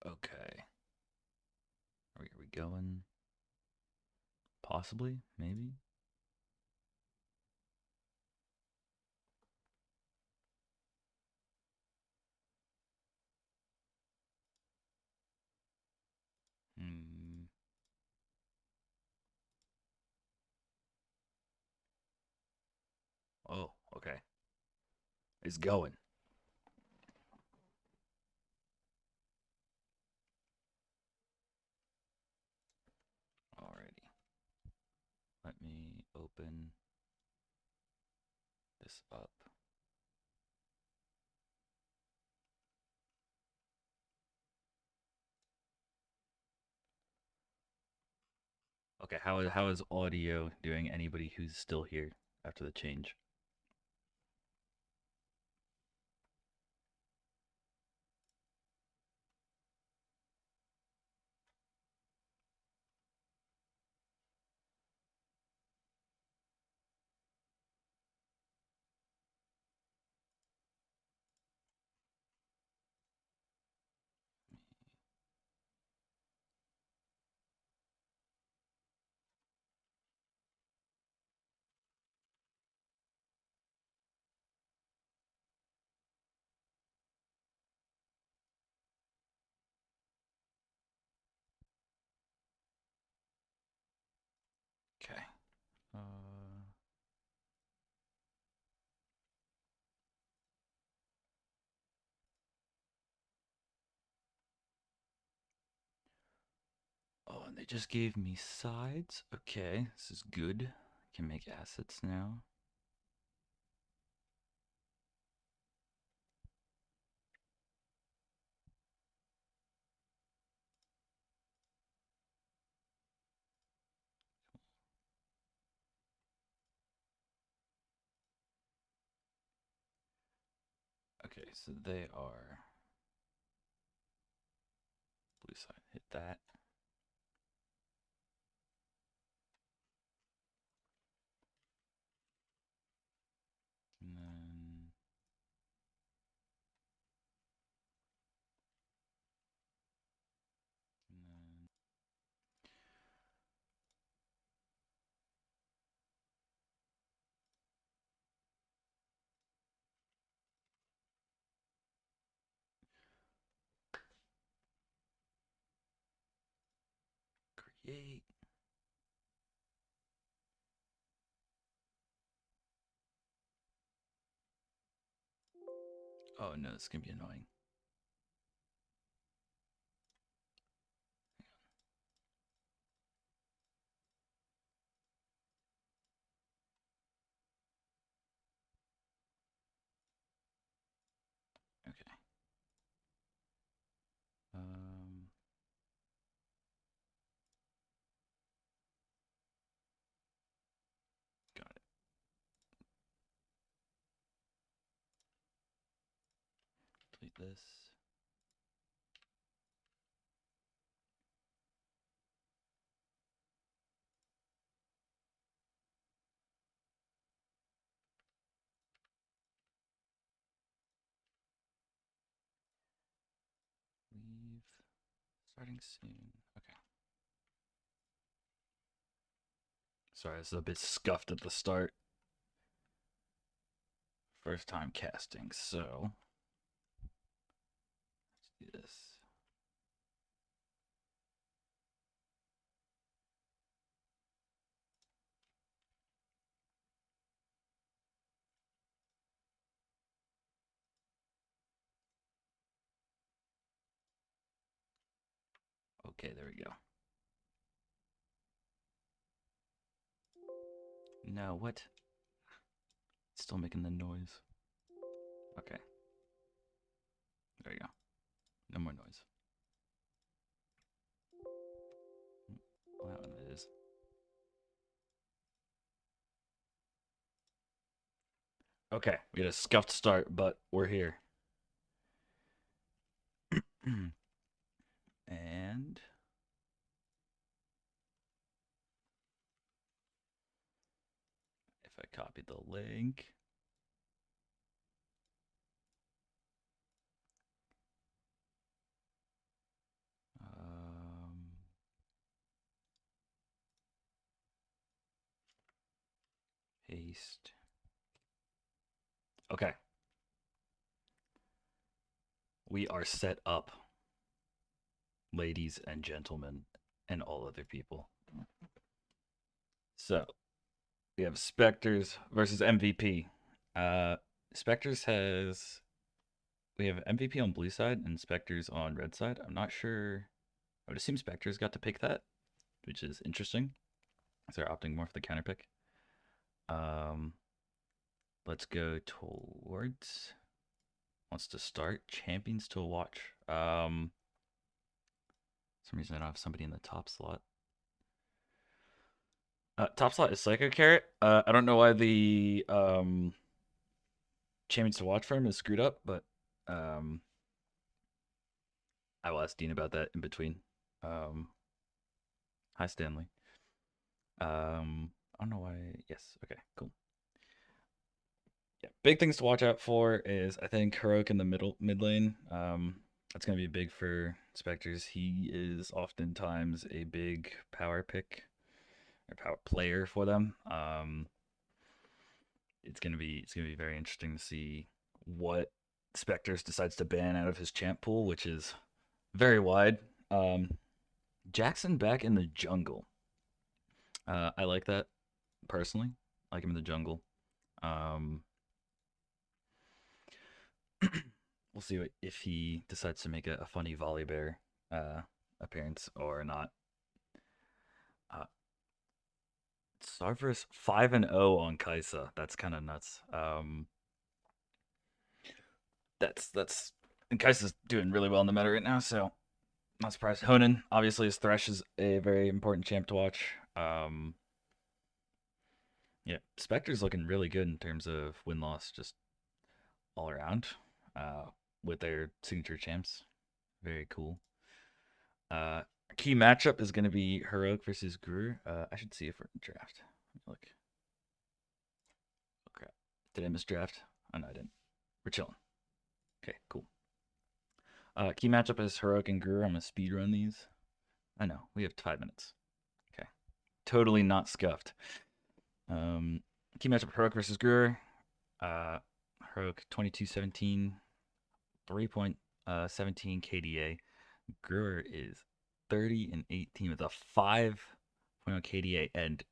Okay. Are we going? Possibly? Maybe? Hmm. Oh, okay. It's going. Alrighty. Let me open this up. Okay, how is audio doing? Anybody who's still here after the change? Okay. Uh, oh, and they just gave me sides. Okay, this is good. I can make assets now. Okay, so they are blue side. Hit that. And then and then create. Oh no, this is gonna be annoying. Okay. Um, got it. Delete this. Leave. Starting soon. Okay. Sorry, this is a bit scuffed at the start. First time casting, so let's do this. Okay, there we go. No, what? It's still making the noise. Okay. There you go. No more noise. Well, it is. Okay, we had a scuffed start, but we're here. And if I copy the link, East. Okay. We are set up, ladies and gentlemen, and all other people. So, we have Spectres versus MVP. Spectres has. We have MVP on blue side and Spectres on red side. I'm not sure. I would assume Spectres got to pick that, which is interesting. So they're opting more for the counter pick. Um, let's go towards. Wants to start champions to watch. Some reason I don't have somebody in the top slot. Top slot is Psycho Carrot. I don't know why the champions to watch for him is screwed up, but um, I will ask Dean about that in between. Hi Stanley. I don't know why. Yes. Okay. Cool. Yeah. Big things to watch out for is I think Heroic in the mid lane. That's gonna be big for Spectres. He is oftentimes a big power pick or power player for them. It's gonna be very interesting to see what Spectres decides to ban out of his champ pool, which is very wide. Jackson back in the jungle. I like that personally. I like him in the jungle. Um, we'll see if he decides to make a funny volley bear appearance or not. Sarver's 5-0 on Kaisa. That's kind of nuts. That's and Kaisa's doing really well in the meta right now, so not surprised. Honan, obviously, his Thresh is a very important champ to watch. Yeah, Spectre's looking really good in terms of win loss, just all around, with their signature champs. Very cool. Uh, Key matchup is going to be Heroic versus Guru. I should see if we're in draft. Look. Oh crap! Did I miss draft? Oh no, I didn't. We're chilling. Okay, cool. Key matchup is Heroic and Guru. I'm gonna speed run these. I know we have 5 minutes. Okay, totally not scuffed. Key matchup Heroic versus Guru. Heroic 22-17, 3.17 KDA. Brewer is 30-18 with a 5.0 KDA, and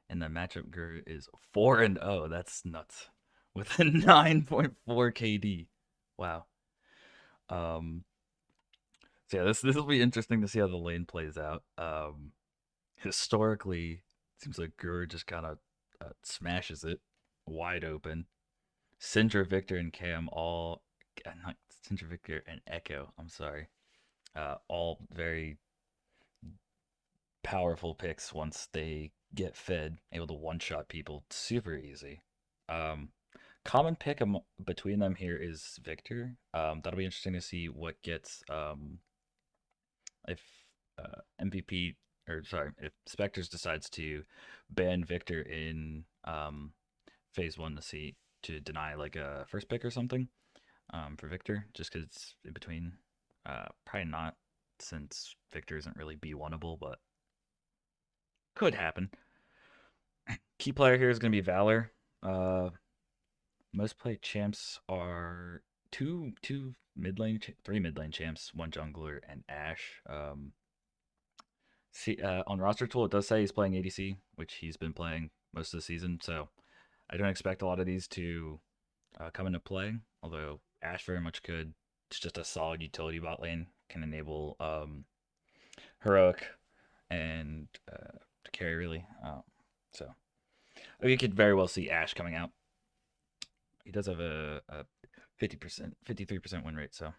in the matchup, Brewer is 4-0. That's nuts with a 9.4 KD. Wow. So yeah, this will be interesting to see how the lane plays out. Historically, it seems like Brewer just kind of smashes it wide open. Syndra, Victor, and Cam all not Syndra, Victor, and Echo. I'm sorry. All very powerful picks once they get fed, able to one-shot people super easy. Um, Common pick between them here is Victor. That'll be interesting to see what gets if MVP or sorry if Spectres decides to ban Victor in phase one to deny like a first pick or something for Victor just because it's in between. Probably not since Victor isn't really B1able, but could happen. Key player here is going to be Valor. Most played champs are two mid lane, three mid lane champs, one jungler, and Ashe. On roster tool, it does say he's playing ADC, which he's been playing most of the season. So I don't expect a lot of these to come into play. Although Ashe very much could. It's just a solid utility bot lane, can enable Heroic and to carry really. So you could very well see Ashe coming out. He does have a 50%, 53% win rate, so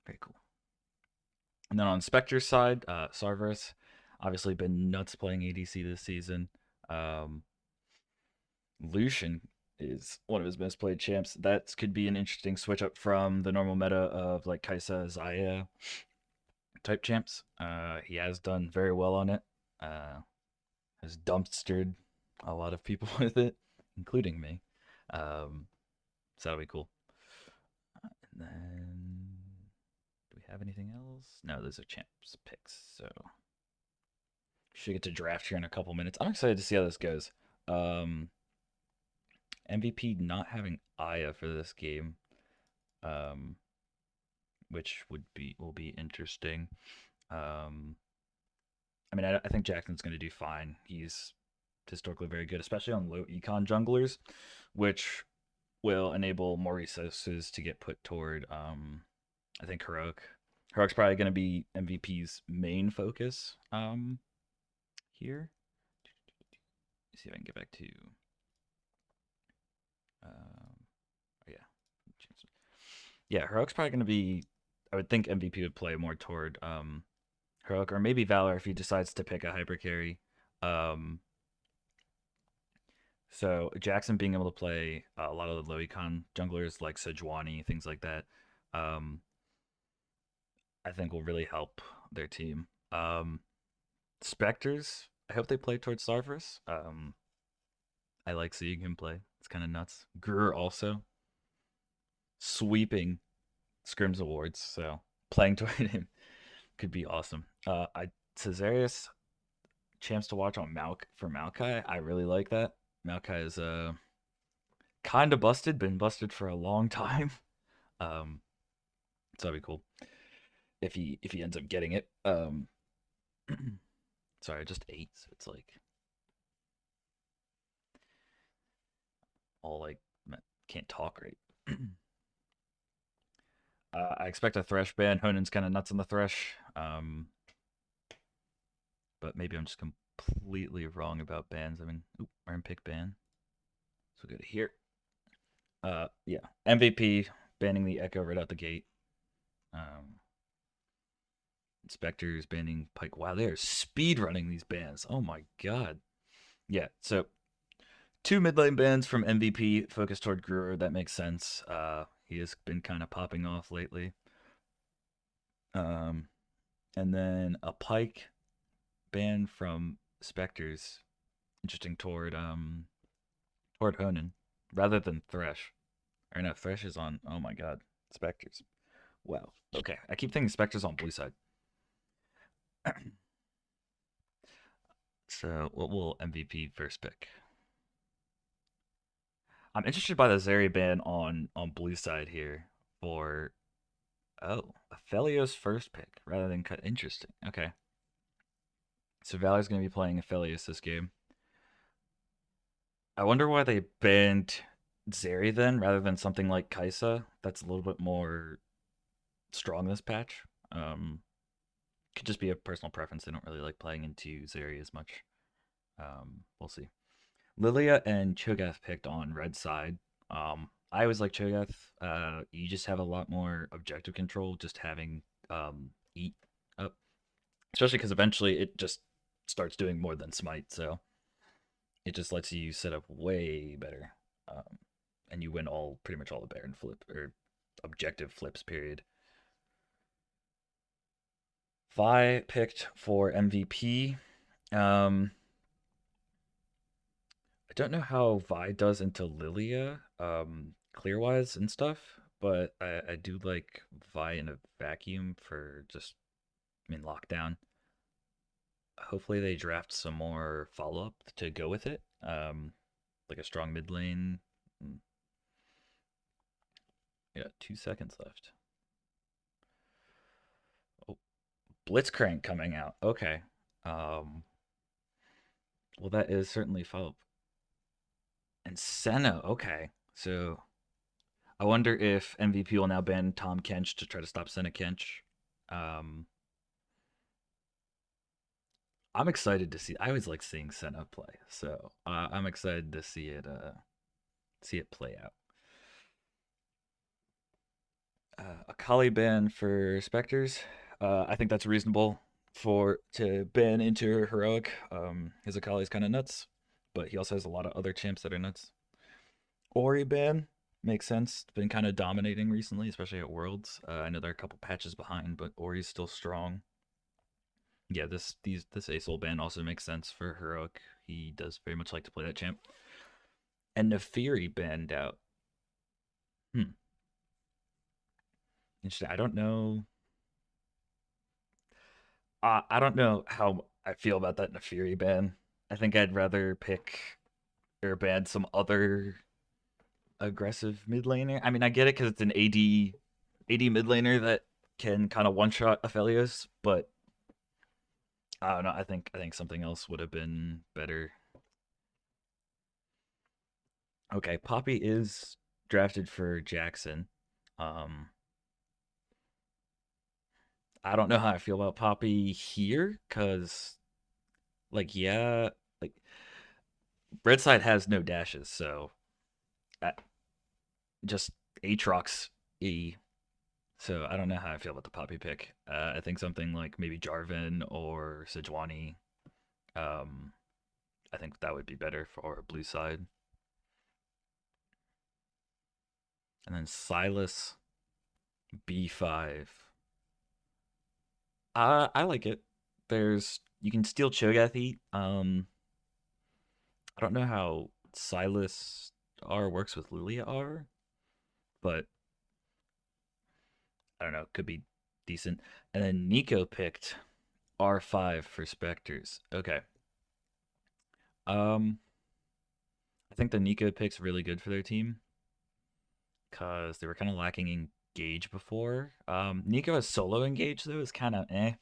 very cool. And then on Spectre's side, Sarverus obviously been nuts playing ADC this season. Lucian is one of his best played champs. That could be an interesting switch up from the normal meta of like Kaisa, Zaya type champs. He has done very well on it. Has dumpstered a lot of people with it, including me. So that'll be cool. And then, do we have anything else? No, those are champs picks. So should get to draft here in a couple minutes. I'm excited to see how this goes. MVP not having Aya for this game, um, which will be interesting. Um, I mean, I think Jackson's going to do fine. He's historically very good, especially on low econ junglers, which will enable more resources to get put toward, I think, Heroic. Heroic's probably going to be MVP's main focus here. Let's see if I can get back to. Oh yeah. Yeah, Heroic's probably going to be. I would think MVP would play more toward Heroic, or maybe Valor if he decides to pick a hyper carry. Um, So Jackson being able to play a lot of the low econ junglers like Sejuani, things like that, um, I think will really help their team. Spectres, I hope they play towards Starverse. I like seeing him play. It's kind of nuts. Gruer also sweeping Scrims awards, so playing toward him could be awesome. I Cesarius champs to watch on for Maokai. I really like that. Maokai is kind of busted, been busted for a long time. Um, so that'd be cool if he ends up getting it. Sorry, I just ate, so it's like all like can't talk right. I expect a Thresh ban. Honen's kind of nuts on the Thresh, but maybe I'm just completely wrong about bans. I mean, Iron Pick ban. So we go to here. Yeah, MVP banning the Echo right out the gate. Spectres banning Pike. Wow, they are speed running these bans. Oh my god. Yeah, so two mid lane bans from MVP focused toward Gruer. That makes sense. He has been kind of popping off lately. Um, and then a Pike ban from Spectres. Interesting toward Honen rather than Thresh. Or no, Thresh is on. Oh my god, Spectres. Wow. Okay, I keep thinking Spectres on blue side. So what will MVP first pick? I'm interested by the Zeri ban on blue side here for Aphelios first pick rather than cut. Interesting. Okay. So Valor's going to be playing Aphelios this game. I wonder why they banned Zeri then rather than something like Kaisa that's a little bit more strong this patch. Could just be a personal preference. They don't really like playing into Zeri as much. We'll see. Lilia and Cho'Gath picked on red side. I always like Cho'Gath. You just have a lot more objective control just having eat up, especially because eventually it just starts doing more than smite. So it just lets you set up way better, and you win all pretty much all the Baron flip or objective flips. Period. Vi picked for MVP. I don't know how Vi does into Lilia, clear wise and stuff, but I do like Vi in a vacuum for just, I mean, lockdown. Hopefully they draft some more follow up to go with it, like a strong mid lane. Yeah, 2 seconds left. Oh, Blitzcrank coming out. Okay. Um, well, that is certainly follow up. And Senna. Okay. So I wonder if MVP will now ban Tom Kench to try to stop Senna Kench. Um, I'm excited to see. I always like seeing Senna play, so I'm excited to see it play out. A Kali ban for Spectres. I think that's reasonable for to ban into Heroic. His Akali is kind of nuts, but he also has a lot of other champs that are nuts. Ori ban makes sense. Been kind of dominating recently, especially at Worlds. I know they're a couple patches behind, but Ori's still strong. Yeah, this Aesol ban also makes sense for Heroic. He does very much like to play that champ. And Nefiri banned out. Hmm. Interesting. I don't know. I don't know how I feel about that Nefiri ban. I think I'd rather pick or ban some other. aggressive mid laner. I mean, I get it because it's an AD mid laner that can kind of one shot Aphelios, but I don't know. I think something else would have been better. Okay, Poppy is drafted for Jackson. Um, I don't know how I feel about Poppy here because, like, yeah, like Red Side has no dashes, so uh, just Aatrox E. So I don't know how I feel about the Poppy pick. I think something like maybe Jarvan or Sejuani. Um, I think that would be better for blue side. And then Silas B5. I like it. There's you can steal Cho'Gath. I don't know how Silas R works with Lilia R, but I don't know. It could be decent. And then Nico picked R5 for Spectres. Okay. Um, I think the Nico pick's really good for their team because they were kind of lacking engage before. Nico has solo engage though. Is kind of eh.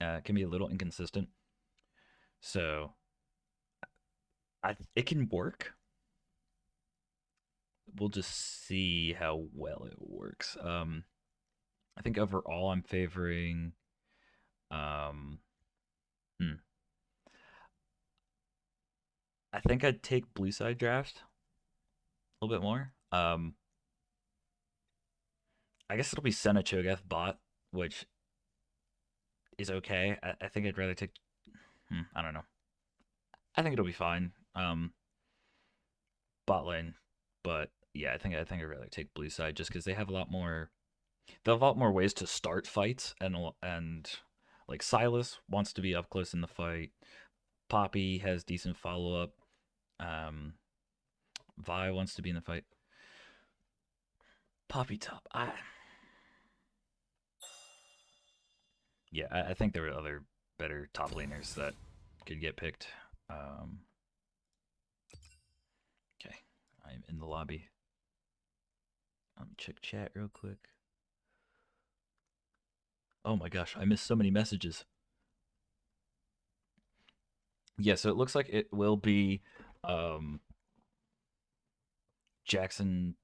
Can be a little inconsistent. So it can work. We'll just see how well it works. I think overall I'm favoring. Um, hmm, I think I'd take blue side draft a little bit more. I guess it'll be Senna Cho'Gath bot, which is okay. I think I'd rather take. I don't know. I think it'll be fine. Bot lane, but yeah, I think I'd rather take blue side just because they have a lot more. They have a lot more ways to start fights, and like Silas wants to be up close in the fight. Poppy has decent follow up. Um, Vi wants to be in the fight. Poppy top. I think there were other better top laners that could get picked. Um, okay, I'm in the lobby. Let me check chat real quick. Oh my gosh, I missed so many messages. Yeah, so it looks like it will be um, Jackson.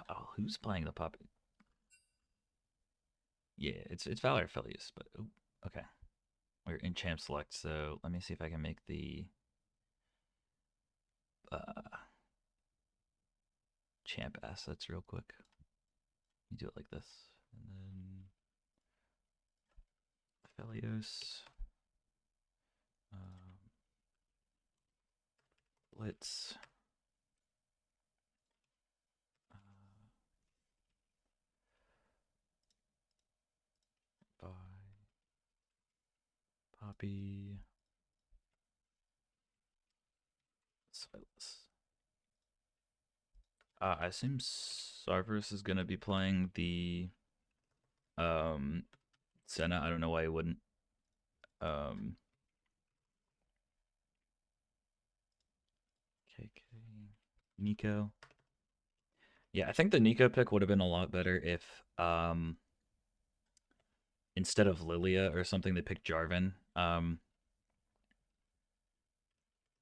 Oh, who's playing the puppet? Yeah, it's Valor Felius, but ooh, okay, we're in champ select. So let me see if I can make the uh, champ assets real quick. You do it like this, and then Felios. Um, let's uh, buy Poppy Silas. I assume Sarverus is gonna be playing the um Senna. I don't know why he wouldn't. Um, KK Nico. Yeah, I think the Nico pick would have been a lot better if instead of Lilia or something they picked Jarvan.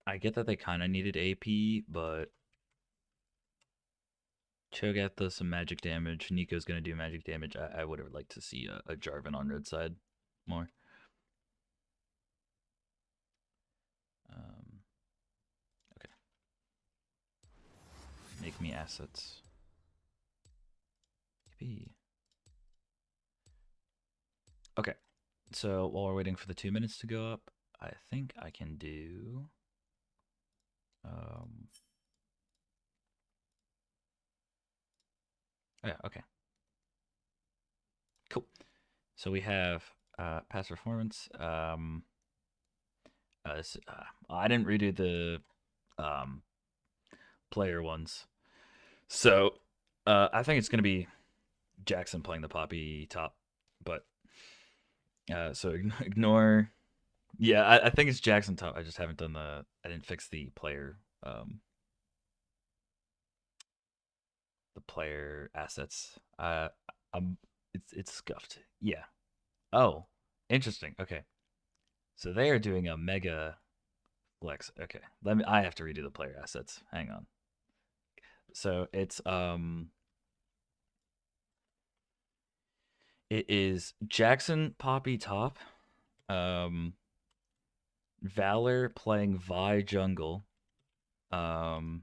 I get that they kind of needed AP, but Cho'Gath does some magic damage. Nico's gonna do magic damage. I would have liked to see a Jarvan on red side more. Um, okay, make me assets. AP. Okay, so while we're waiting for the 2 minutes to go up, I think I can do. Um, oh yeah, okay, cool. So we have past performance. I didn't redo the um, player ones, so I think it's gonna be Jackson playing the Poppy top, but so ignore. Yeah, I think it's Jackson top. I just haven't done the. I didn't fix the player the player assets. It's scuffed. Yeah. Oh, interesting. Okay. So they are doing a mega flex. Okay. I have to redo the player assets. Hang on. So it is Jackson Poppy top, um Valor playing Vi jungle, um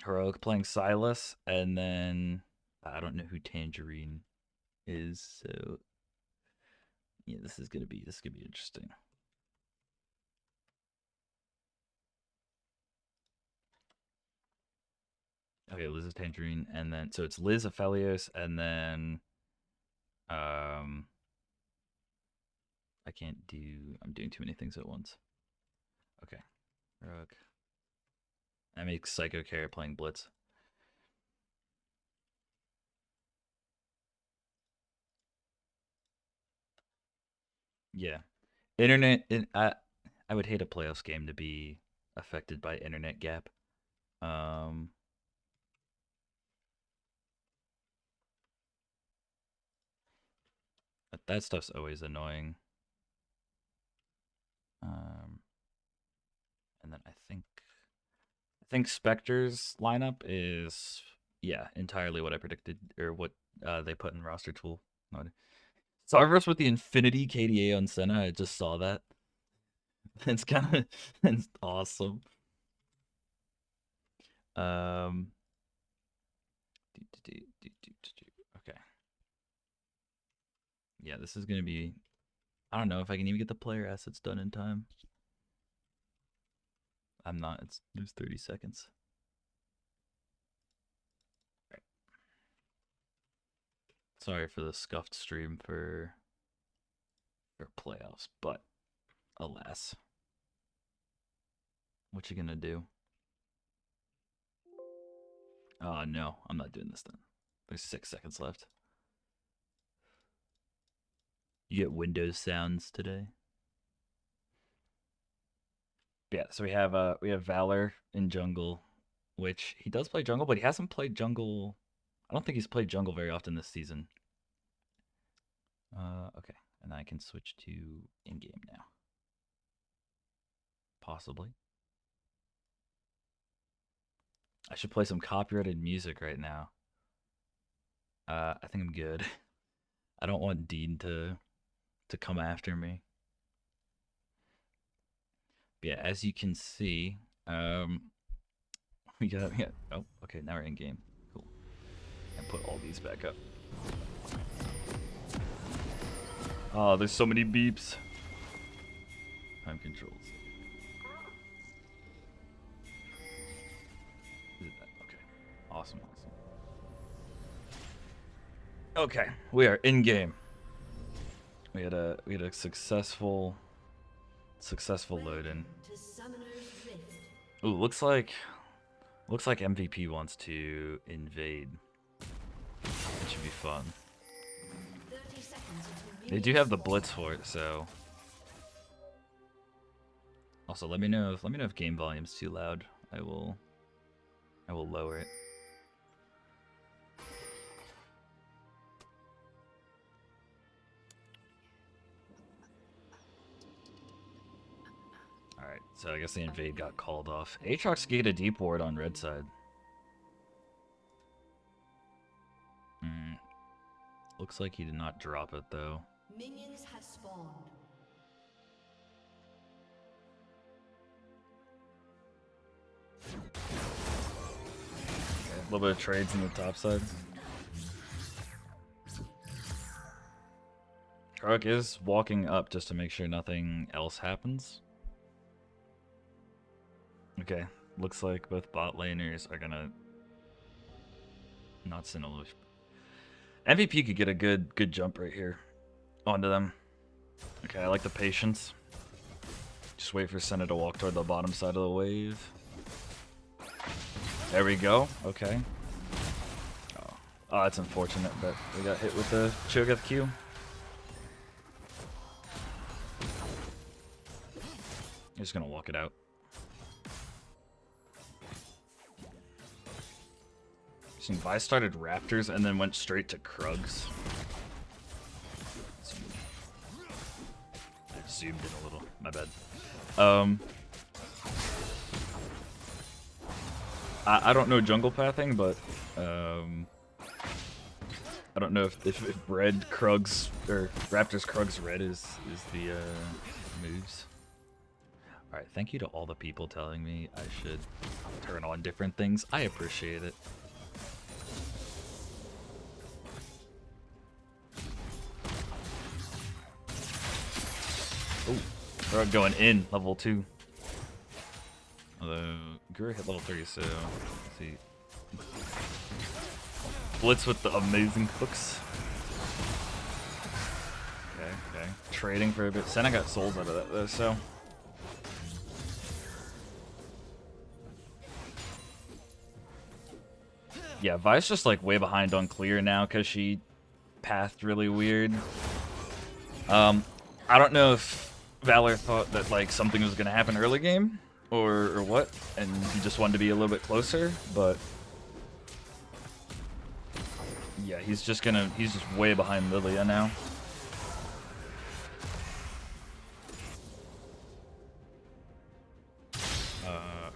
Heroic playing Silas, and then I don't know who Tangerine is, so yeah, this is gonna be interesting. Okay, Liz is Tangerine, and then so it's Liz Aphelios, and then um I can't do I'm doing too many things at once. Okay. Heroic. I make Psycho Carrot playing Blitz. Yeah. I would hate a playoffs game to be affected by internet gap. Um that stuff's always annoying. Um and then I think Spectres lineup is, yeah, entirely what I predicted, or what they put in roster tool. Sarverse with the Infinity KDA on Senna. I just saw that. It's kind of it's awesome. Um, okay, yeah, this is gonna be. I don't know if I can even get the player assets done in time. I'm not. There's 30 seconds. Right. Sorry for the scuffed stream for playoffs, but alas, what you gonna do? Oh no, I'm not doing this then. There's 6 seconds left. You get Windows sounds today. Yeah, so we have Valor in jungle, which he does play jungle, but he hasn't played jungle. I don't think he's played jungle very often this season. Okay, and I can switch to in game now, possibly. I should play some copyrighted music right now. I think I'm good. I don't want Dean to come after me. But yeah, as you can see, we got yeah. Oh, okay, now we're in game. Cool. And put all these back up. Oh, there's so many beeps. Time controls. Okay. Awesome. Okay, we are in game. We had a successful load in. Ooh, looks like MVP wants to invade. It should be fun. They do have the blitz for it, so. Also, let me know if game volume's too loud. I will lower it. Alright, so I guess the invade got called off. Aatrox get a deep ward on red side. Looks like he did not drop it though. Minions have spawned. A little bit of trades in the top side. Krug is walking up just to make sure nothing else happens. Okay, looks like both bot laners are gonna not send a loose. MVP could get a good jump right here onto them. Okay, I like the patience. Just wait for Senna to walk toward the bottom side of the wave. There we go. Okay. Oh, that's unfortunate that we got hit with the Cho'Gath Q. Just gonna walk it out. Vi started Raptors and then went straight to Krugs. I zoomed in a little. My bad. I don't know jungle pathing, but I don't know if red Krugs or Raptors Krugs red is the moves. All right, thank you to all the people telling me I should turn on different things. I appreciate it. Oh, we're going in level 2. Although Guru hit level 3, so let's see. Blitz with the amazing hooks. Okay. Trading for a bit. Senna got souls out of that though, so. Yeah, Vi's just like way behind on clear now because she pathed really weird. I don't know if Valor thought that like something was gonna happen early game or what, and he just wanted to be a little bit closer, but yeah, he's just way behind Lilia now.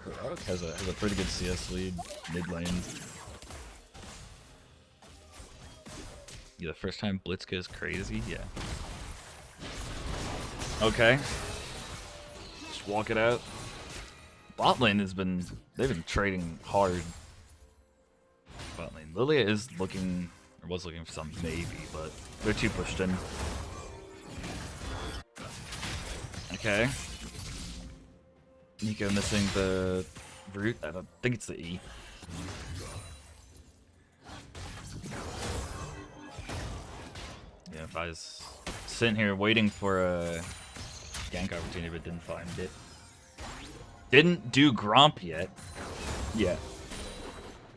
Heroic has a pretty good CS lead mid lane. Yeah, the first time Blitz goes crazy, yeah. Okay. Just walk it out. Bot lane they've been trading hard. Bot lane. Lilia is looking, or was looking for some maybe, but they're too pushed in. Okay. Nico missing the root. I don't think it's the E. Yeah, if I was sitting here waiting for a gank opportunity but didn't find it. Didn't do Gromp yet. Yeah.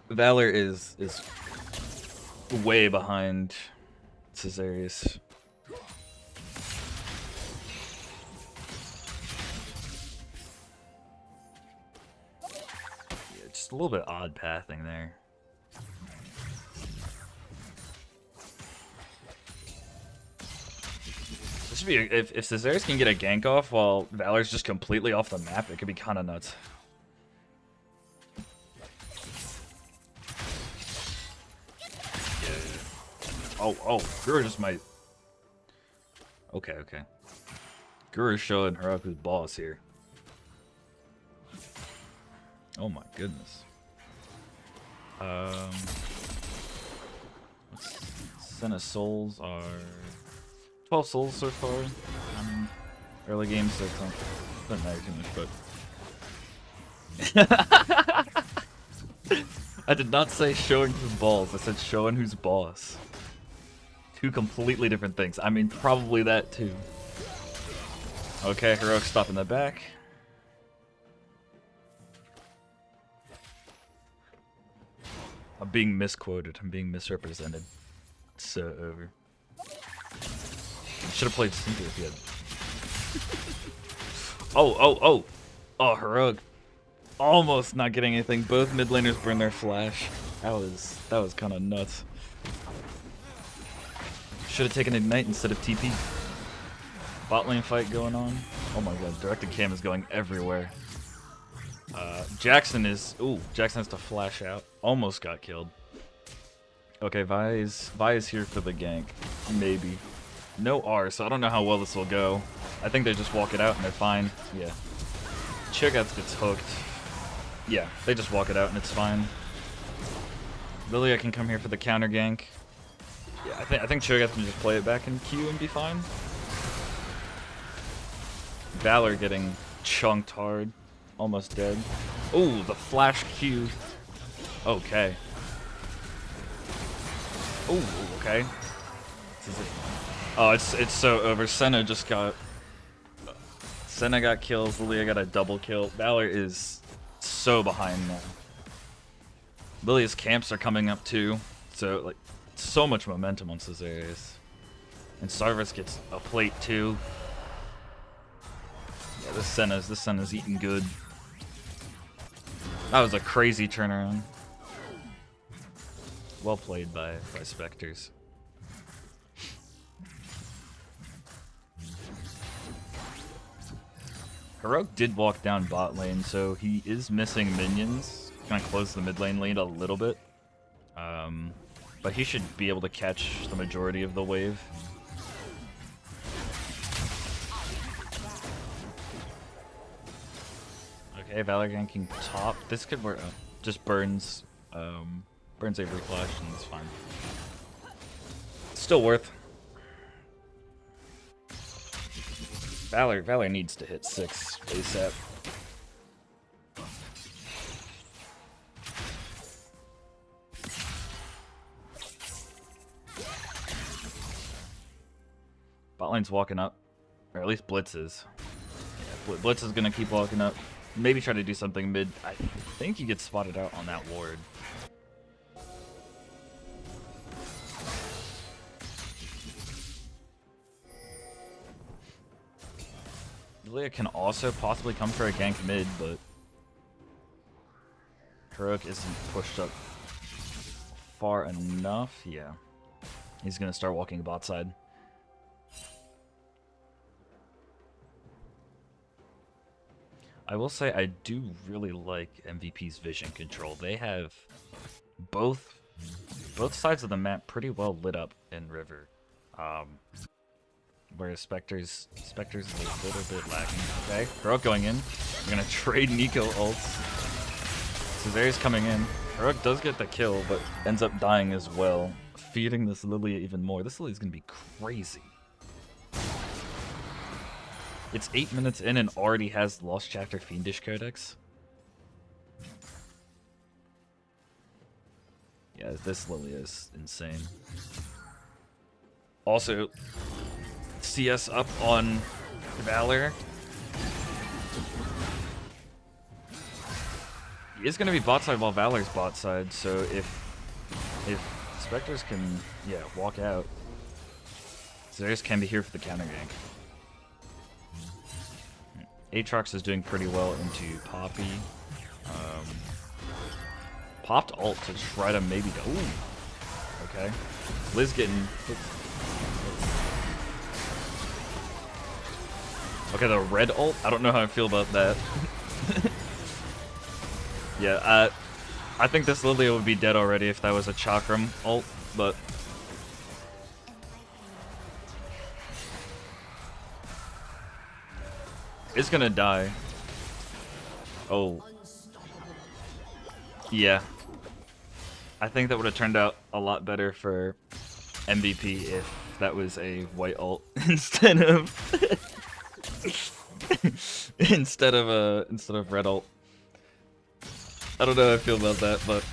Valor is way behind Caesarius. Yeah, just a little bit odd pathing there. This should be if Caesarius can get a gank off while Valor's just completely off the map, it could be kind of nuts. Oh, Guru just might. Okay. Guru's showing Heroku's boss here. Oh my goodness. Senna souls are 12 souls so far. Early games, so it doesn't matter too much, but. I did not say showing who's balls, I said showing who's boss. Two completely different things. I mean, probably that too. Okay, Heroic stop in the back. I'm being misquoted. I'm being misrepresented. It's so over. Should have played Cynthia if he had. Oh, Heroic. Almost not getting anything. Both mid laners burn their flash. That was kind of nuts. Should have taken Ignite instead of TP. Bot lane fight going on. Oh my god, directed cam is going everywhere. Jackson has to flash out. Almost got killed. Okay, Vi is here for the gank. Maybe. No R, so I don't know how well this will go. I think they just walk it out and they're fine. Yeah. Cho'Gath gets hooked. Yeah, they just walk it out and it's fine. Lilia can come here for the counter gank. Yeah, I think Cho'Gath can just play it back in Q and be fine. Valor getting chunked hard. Almost dead. Oh, the flash Q. Okay. Oh, okay. Oh, it's so over. Senna got kills. Lilia got a double kill. Valor is so behind now. Lilia's camps are coming up too. So like so much momentum on Caesarius. And Sarvis gets a plate too. Yeah, this Senna's eating good. That was a crazy turnaround. Well played by Spectres. Heroic did walk down bot lane, so he is missing minions. Gonna close the mid lane lead a little bit. But he should be able to catch the majority of the wave. Okay, Valor ganking top. This could work. Just burns Avery Flash, and it's fine. Still worth. Valor needs to hit 6 ASAP. Bot lane's walking up, or at least Blitz is. Yeah, Blitz is gonna keep walking up. Maybe try to do something mid. I think he gets spotted out on that ward. Lilia can also possibly come for a gank mid, but Heroic isn't pushed up far enough. Yeah, he's gonna start walking bot side. I will say I do really like MVP's vision control. They have both sides of the map pretty well lit up in River. Whereas Spectres is a little bit lacking. Okay, Heroic going in. We're gonna trade Nico ults. Cesari's coming in. Heroic does get the kill, but ends up dying as well, feeding this Lilia even more. This Lilia's gonna be crazy. It's 8 minutes in and already has Lost Chapter Fiendish Codex. Yeah, this Lilia is insane. Also, CS up on Valor. He is going to be bot side while Valor's bot side, so if Spectres can, yeah, walk out, Zarius can be here for the counter gank. Aatrox is doing pretty well into Poppy. Popped ult to try to maybe go. Ooh. Okay. Liz getting. Okay, the red ult. I don't know how I feel about that. Yeah, I think this Lilia would be dead already if that was a Chakram ult, but. It's gonna die. Oh. Yeah. I think that would have turned out a lot better for MVP if that was a white ult instead of instead of red ult. I don't know how I feel about that, but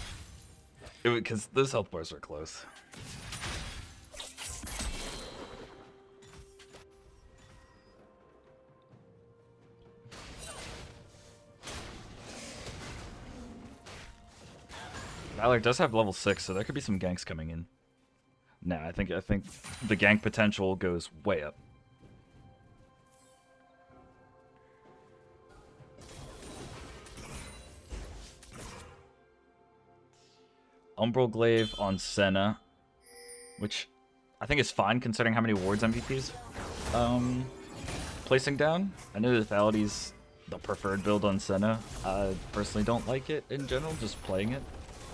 because those health bars are close. Valor does have level 6, so there could be some ganks coming in. Nah, I think the gank potential goes way up. Umbral Glaive on Senna, which I think is fine considering how many wards MVP's placing down. I know Vality's the preferred build on Senna. I personally don't like it in general, just playing it.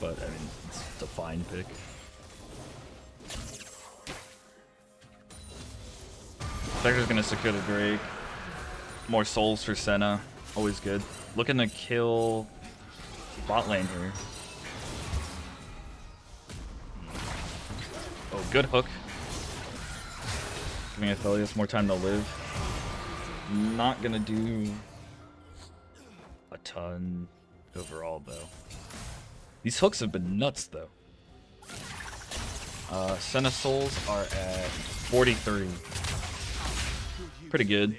But, I mean, it's a fine pick. Spectre's gonna secure the Drake. More souls for Senna. Always good. Looking to kill bot lane here. Oh, good hook. Giving Aphelios more time to live. Not gonna do a ton overall, though. These hooks have been nuts, though. Senna souls are at 43. Pretty good.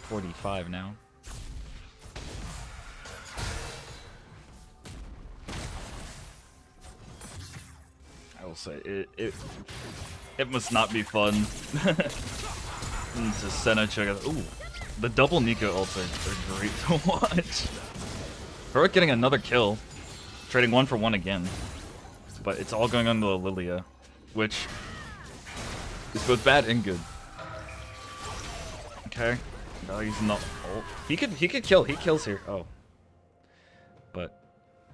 45 now. I will say it must not be fun to Senna check out. Ooh, the double Nico ults are great to watch. Heroic getting another kill. Trading 1 for 1 again. But it's all going on to Lilia, which is both bad and good. Okay. No, he's not. Oh. He could kill. He kills here. Oh. But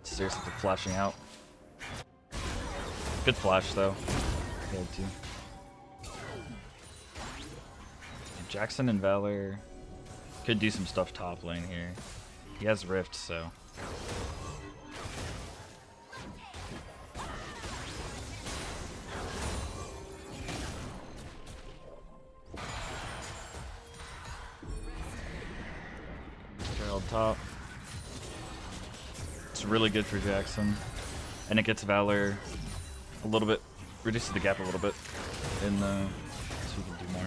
seriously, flashing out. Good flash though. Failed to. Jackson and Valor could do some stuff top lane here. He has Rift, so. Gerald top. It's really good for Jackson. And it gets Valor a little bit, reduces the gap a little bit in the, so we can do more.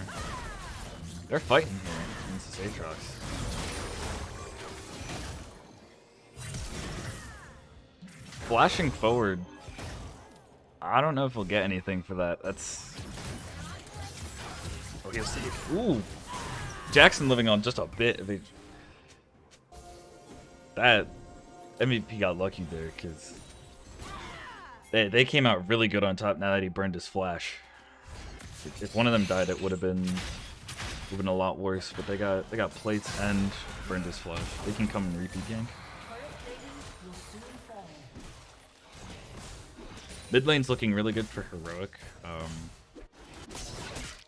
They're fighting here against this Aatrox. Flashing forward. I don't know if we'll get anything for that. That's. Oh, he'll save. Ooh! Jackson living on just a bit of a. That MVP got lucky there, because they came out really good on top now that he burned his flash. If one of them died, it would have been a lot worse. But they got plates and burned his flash. They can come and repeat gank. Mid lane's looking really good for Heroic.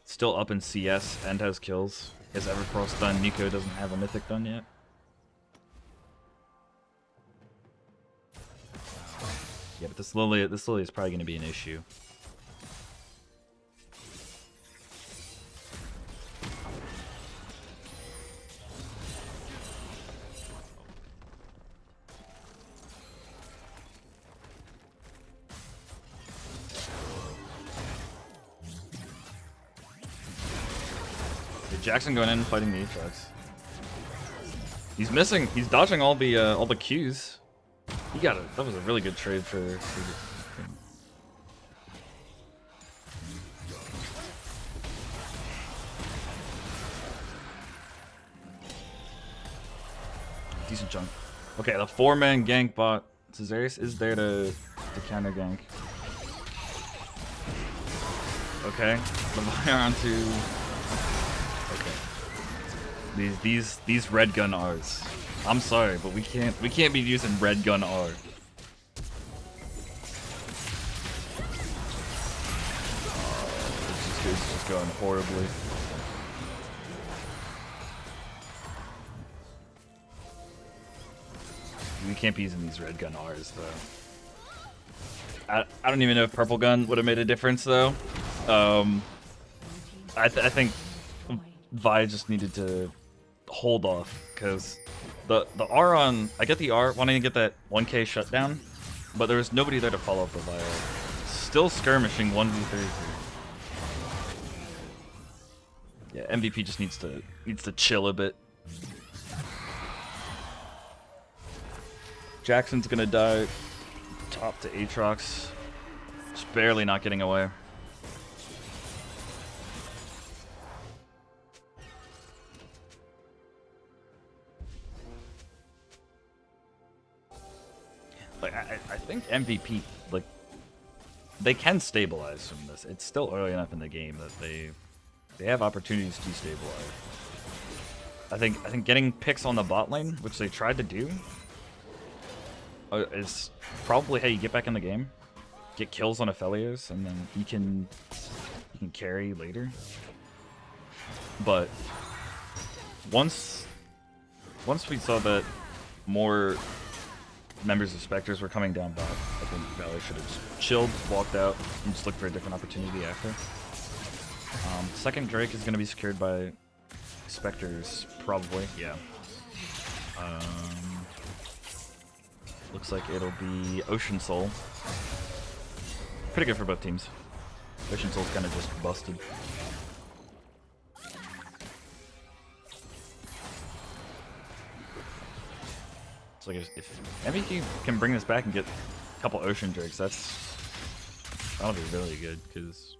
Still up in CS and has kills. Has Evercross done. Nico doesn't have a Mythic done yet. Yeah, but this Lily is probably going to be an issue. Jackson going in and fighting the Aatrox. He's missing. He's dodging all the Qs. He got it. That was a really good trade for him. Decent chunk. Okay, the 4-man gank bot. Cesarius is there to counter gank. Okay, the Valoran to. Okay. These red gun Rs. I'm sorry, but we can't be using red gun R. It's just going horribly. We can't be using these red gun Rs though. I don't even know if purple gun would have made a difference though. I think Vi just needed to hold off because the R on, I get the R wanting to get that 1k shutdown, but there was nobody there to follow up the Vi. Still skirmishing 1v3 here. Yeah, MVP just needs to chill a bit. Jackson's gonna die top to Aatrox. Just barely not getting away. Like I think MVP, like, they can stabilize from this. It's still early enough in the game that they have opportunities to stabilize. I think getting picks on the bot lane, which they tried to do, is probably how you get back in the game. Get kills on Aphelios, and then he can carry later. But once we saw that more members of Spectres were coming down bot, I think Valor should have just chilled, walked out, and just looked for a different opportunity after. Second Drake is going to be secured by Spectres, probably, yeah. Looks like it'll be Ocean Soul. Pretty good for both teams. Ocean Soul's kind of just busted. It's like if MVP can bring this back and get a couple Ocean Drakes, that'll be really good because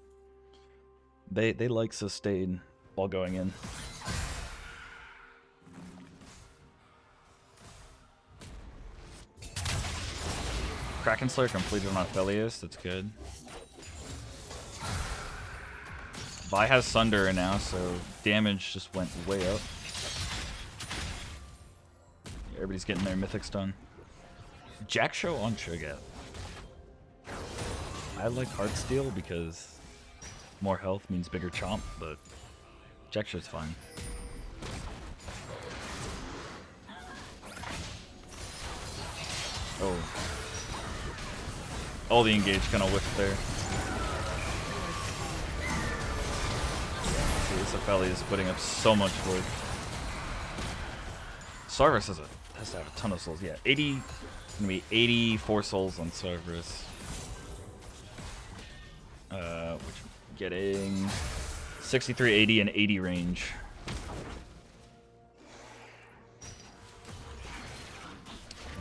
they like sustain while going in. Kraken Slayer completed on Aphelios. That's good. Vi has Sunder now, so damage just went way up. Everybody's getting their mythics done. Jack Show on Cho'Gath. I like Heartsteel because more health means bigger chomp, but Jack Show's fine. Oh, the engage kind of whiffed there. See, this Aphelios is putting up so much work. Sarvis has to have a ton of souls. Yeah, 80. Gonna be 84 souls on Cerberus. Which getting 63, 80, and 80 range.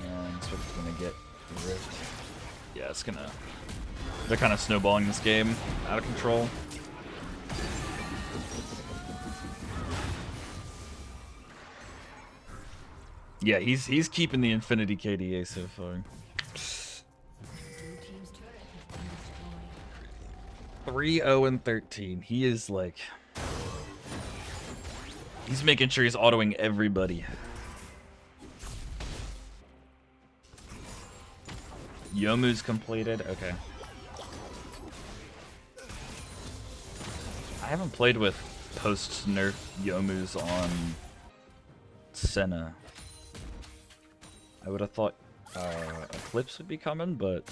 And so it's gonna get ripped. Yeah, it's gonna. They're kind of snowballing this game out of control. Yeah, he's keeping the Infinity KDA so far. 3-0-13. He is like, he's making sure he's autoing everybody. Yomu's completed. Okay. I haven't played with post-nerf Yomu's on Senna. I would have thought Eclipse would be coming, but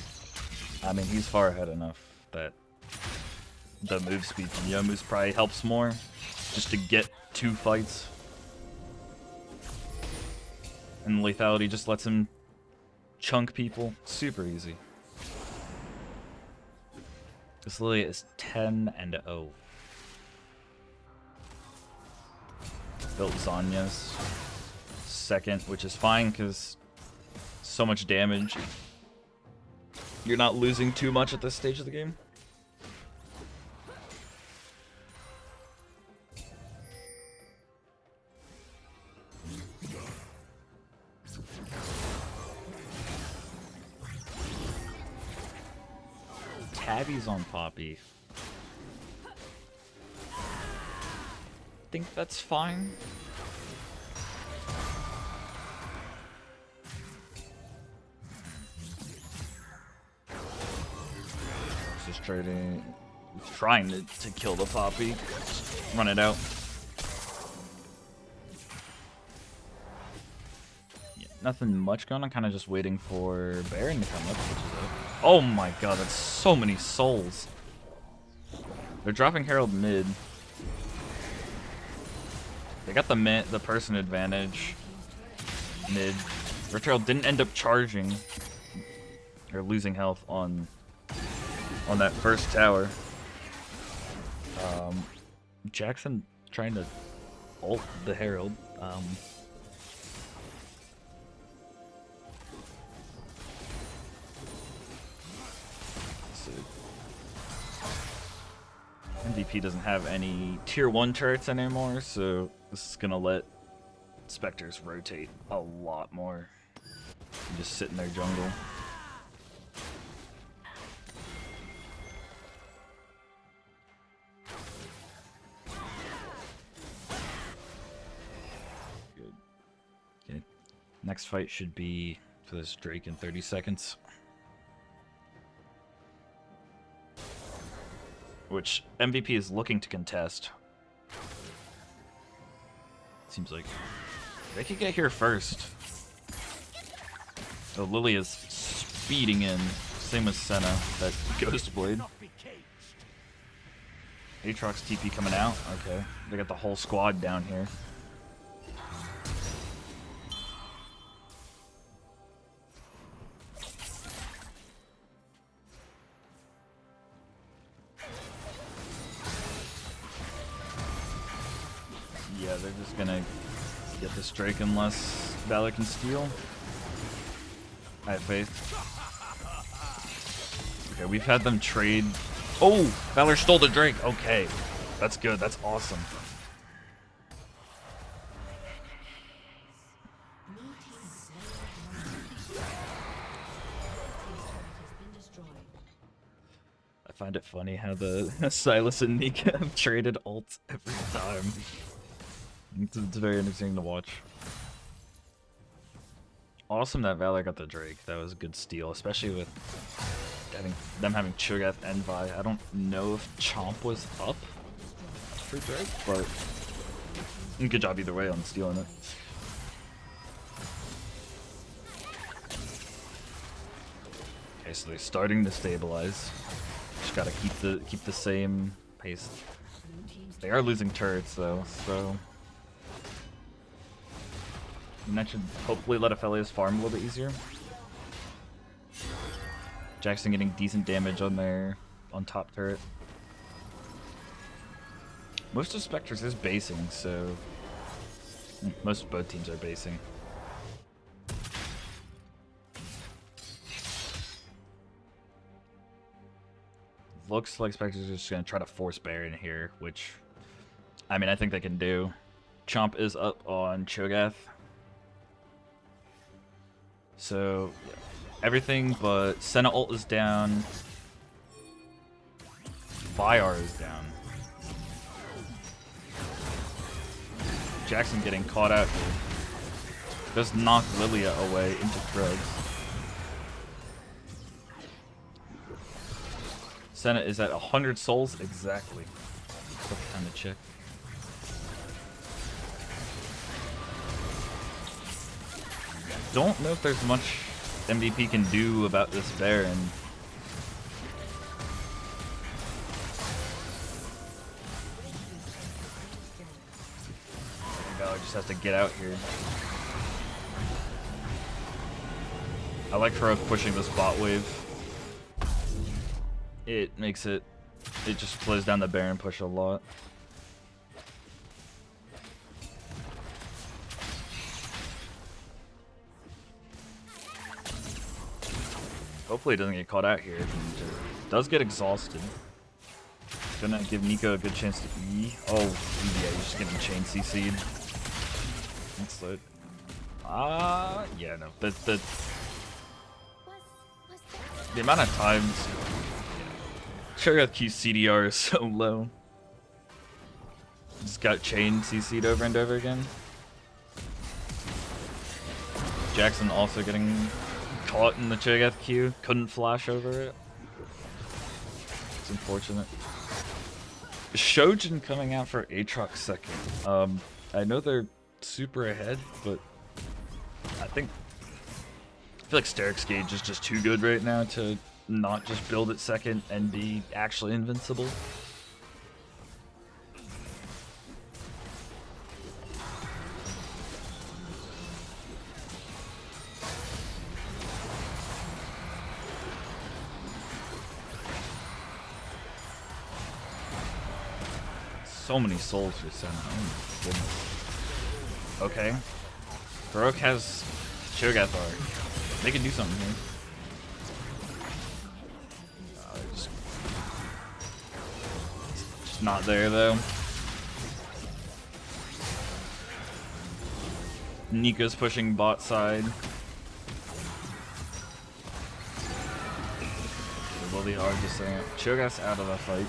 I mean, he's far ahead enough that the move speed from Yomu's probably helps more just to get 2 fights. And lethality just lets him chunk people. Super easy. This Lily is 10-0. Built Zanya's second, which is fine because so much damage. You're not losing too much at this stage of the game. Tabby's on Poppy. Think that's fine. Just trying to kill the Poppy. Just run it out. Yeah, nothing much going on. Kind of just waiting for Baron to come up, which is it. Oh my god, that's so many souls. They're dropping Herald mid. They got the person advantage mid. Rift Herald didn't end up charging or losing health on that first tower. Jackson trying to ult the Herald. MVP doesn't have any tier 1 turrets anymore, so this is gonna let Spectres rotate a lot more and just sit in their jungle. Good. Okay. Next fight should be for this Drake in 30 seconds. Which MVP is looking to contest. Seems like they could get here first. Oh, Lily is speeding in. Same as Senna, that Ghost Blade. Aatrox TP coming out. Okay, they got the whole squad down here. Yeah, they're just gonna get this Drake unless Valor can steal. I have faith. Okay, we've had them trade. Oh! Valor stole the Drake! Okay. That's good, that's awesome. find it funny how the Silas and Nika have traded ults every time. It's very interesting to watch. Awesome that Valor got the Drake. That was a good steal, especially with them having Cho'Gath and Vi. I don't know if Chomp was up for Drake, but good job either way on stealing it. Okay, so they're starting to stabilize. Just gotta keep the same pace. They are losing turrets though, so and that should hopefully let Aphelios farm a little bit easier. Jackson getting decent damage on top turret. Most of Spectres is basing, so most of both teams are basing. Looks like Spectres are just gonna try to force Baron here, which I mean I think they can do. Chomp is up on Cho'Gath. So yeah, everything but Senna ult is down. Vyar is down. Jackson getting caught out here. Just knock Lilia away into Krugs. Senna is at 100 souls exactly. Perfect time to check. Don't know if there's much MVP can do about this Baron. Valor just has to get out here. I like Heroic pushing this bot wave. It just slows down the Baron push a lot. Hopefully it doesn't get caught out here. It does get exhausted. Gonna give Nico a good chance to E. Oh, yeah, he's just getting chain CC'd. That's lit. Yeah, no. The amount of times Cho'Gath Q CDR is so low. Just got chain CC'd over and over again. Jackson also getting caught in the Cho'Gath Q. Couldn't flash over it. It's unfortunate. Shojin coming out for Aatrox second. I know they're super ahead, but I feel like Steric's Gauge is just too good right now to not just build it second and be actually invincible. So many souls for Senna. Oh my goodness. Okay. Baroque has Cho'Gath R. They can do something here. Just not there though. Nico's pushing bot side. Lily are just saying Cho'Gath's out of the fight.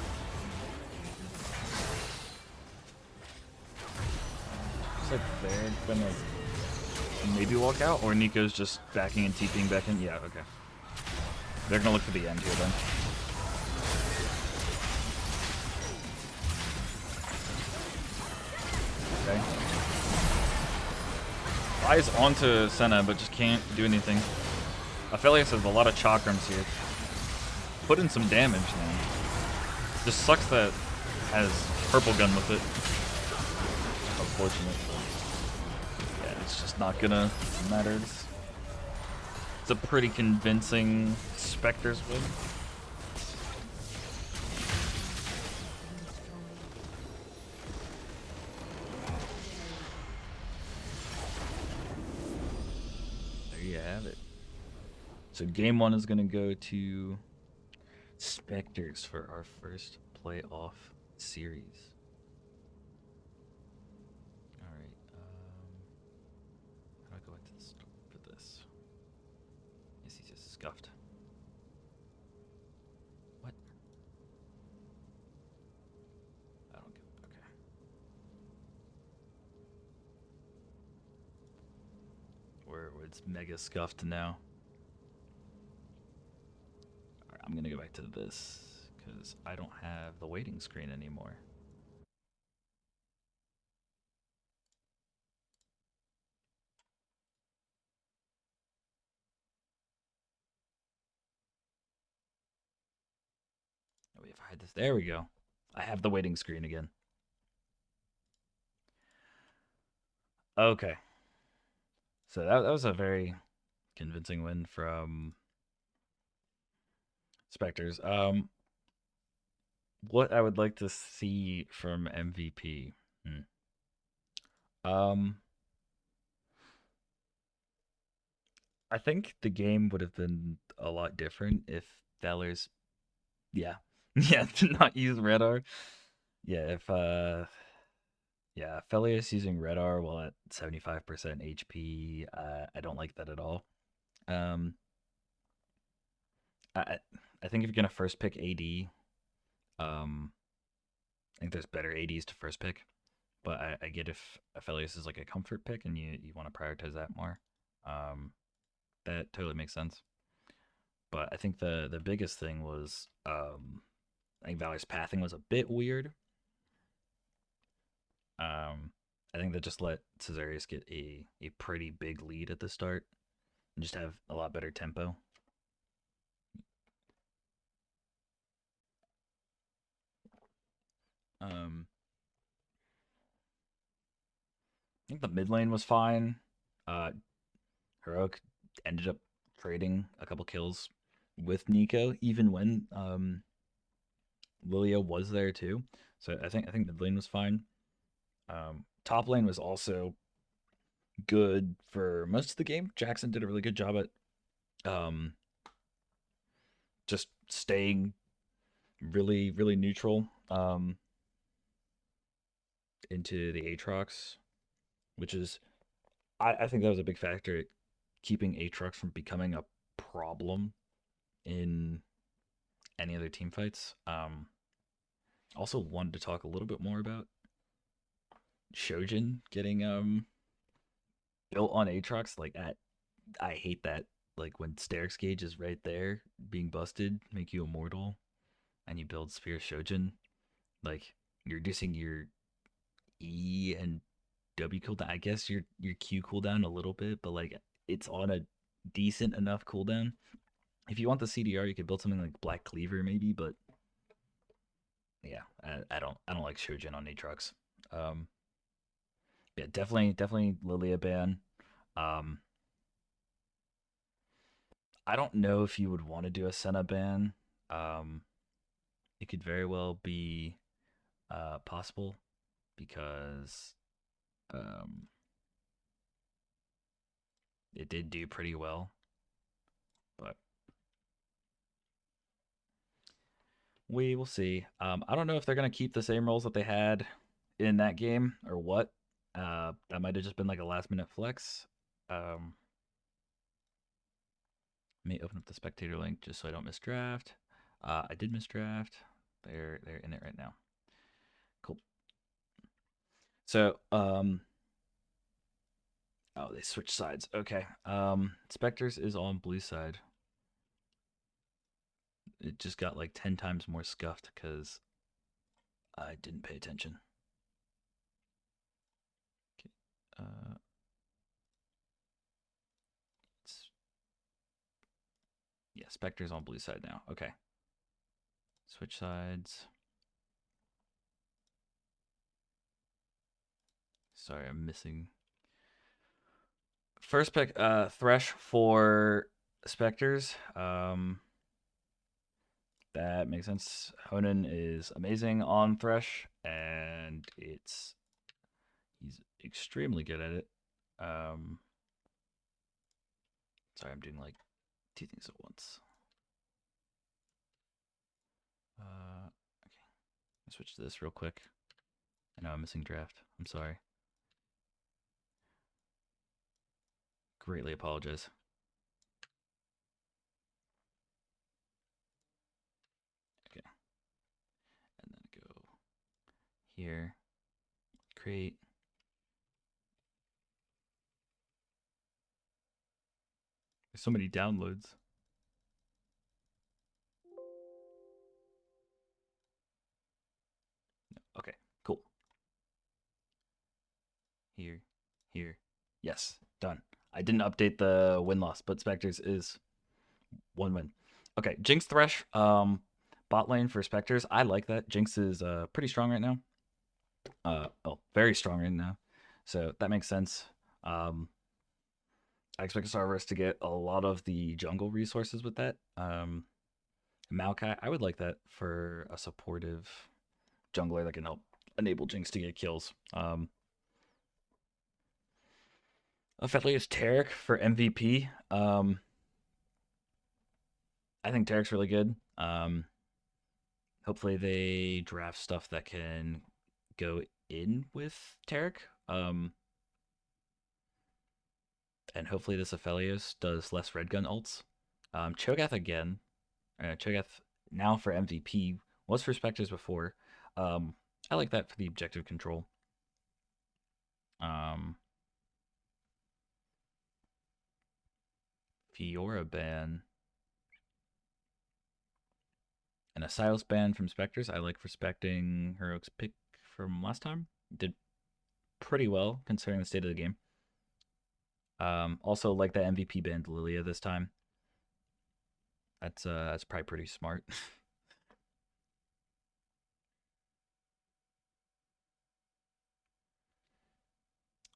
Looks like they're gonna maybe walk out, or Nico's just backing and TPing back in. Yeah, okay. They're gonna look for the end here then. Okay. Eyes onto Senna, but just can't do anything. Aphelios has a lot of chakrams here. Put in some damage now. Just sucks that has purple gun with it. Unfortunate. Yeah, it's just not gonna matter. It's a pretty convincing Spectres win. There you have it. So game one is gonna go to Spectres for our first playoff series. Alright, how do I go back to the start for this? Yes, he's just scuffed. What? It's mega scuffed now. Alright, I'm gonna go back to this because I don't have the waiting screen anymore. Oh, if I had this, there we go. I have the waiting screen again. Okay, so that was a very convincing win from Spectres. What I would like to see from MVP. Hmm. Um, I think the game would have been a lot different if Valor's, yeah, yeah, to not use radar. Yeah, if yeah, Felius using radar while at 75% HP, I don't like that at all. Um, I I think if you're gonna first pick AD, um, I think there's better ADs to first pick. But I get if Aphelios is like a comfort pick and you want to prioritize that more. Um, that totally makes sense. But I think the biggest thing was I think Valor's pathing was a bit weird. I think that just let Caesarius get a pretty big lead at the start and just have a lot better tempo. Um, I think the mid lane was fine. Uh, Heroic ended up trading a couple kills with Nico, even when Lilia was there too. So I think mid lane was fine. Top lane was also good for most of the game. Jackson did a really good job at um, just staying really neutral into the Aatrox, which is I think that was a big factor at keeping Aatrox from becoming a problem in any other team fights. Also wanted to talk a little bit more about Shojin getting built on Aatrox. Like I hate that. Like when Sterix Gauge is right there, being busted, make you immortal, and you build Spear Shojin. Like you're reducing your E and W cooldown. I guess your Q cooldown a little bit, but like it's on a decent enough cooldown. If you want the CDR, you could build something like Black Cleaver maybe, but yeah, I don't like Shojin on Aatrox. Um, yeah, definitely Lilia ban. Um, I don't know if you would want to do a Senna ban. Um, it could very well be possible because um, it did do pretty well, but we will see. I don't know if they're gonna keep the same roles that they had in that game or what. That might have just been like a last minute flex. Um, Let me open up the spectator link just so I don't misdraft. I did misdraft. They're in it right now. Cool. So oh, they switched sides. Okay. Spectres is on blue side. It just got like 10 times more scuffed because I didn't pay attention. Okay. Uh, yeah, Spectre's on blue side now. Okay. Switch sides. Sorry, I'm missing. First pick, Thresh for Spectres. That makes sense. Honan is amazing on Thresh, and he's extremely good at it. Sorry, I'm doing like two things at once. Okay, I'll switch to this real quick. I know I'm missing draft. I'm sorry. Greatly apologize. Okay, and then go here, create. so many downloads. Okay, cool. Here, here. Yes, done. I didn't update the win-loss, but Spectres is 1 win. Okay, Jinx Thresh, bot lane for Spectres. I like that. Jinx is pretty strong right now. Oh, very strong right now. So that makes sense. I expect Cerberus to get a lot of the jungle resources with that. Maokai, I would like that for a supportive jungler that can help enable Jinx to get kills. Aphelios Taric for MVP. I think Taric's really good. Hopefully they draft stuff that can go in with Taric. And hopefully this Aphelios does less red gun ults. Cho'Gath again. Cho'Gath now for MVP. Was for Spectres before. I like that for the objective control. Fiora ban. And a Silas ban from Spectres. I like respecting Heroic's pick from last time. Did pretty well considering the state of the game. Also like that MVP ban to Lilia this time. That's probably pretty smart.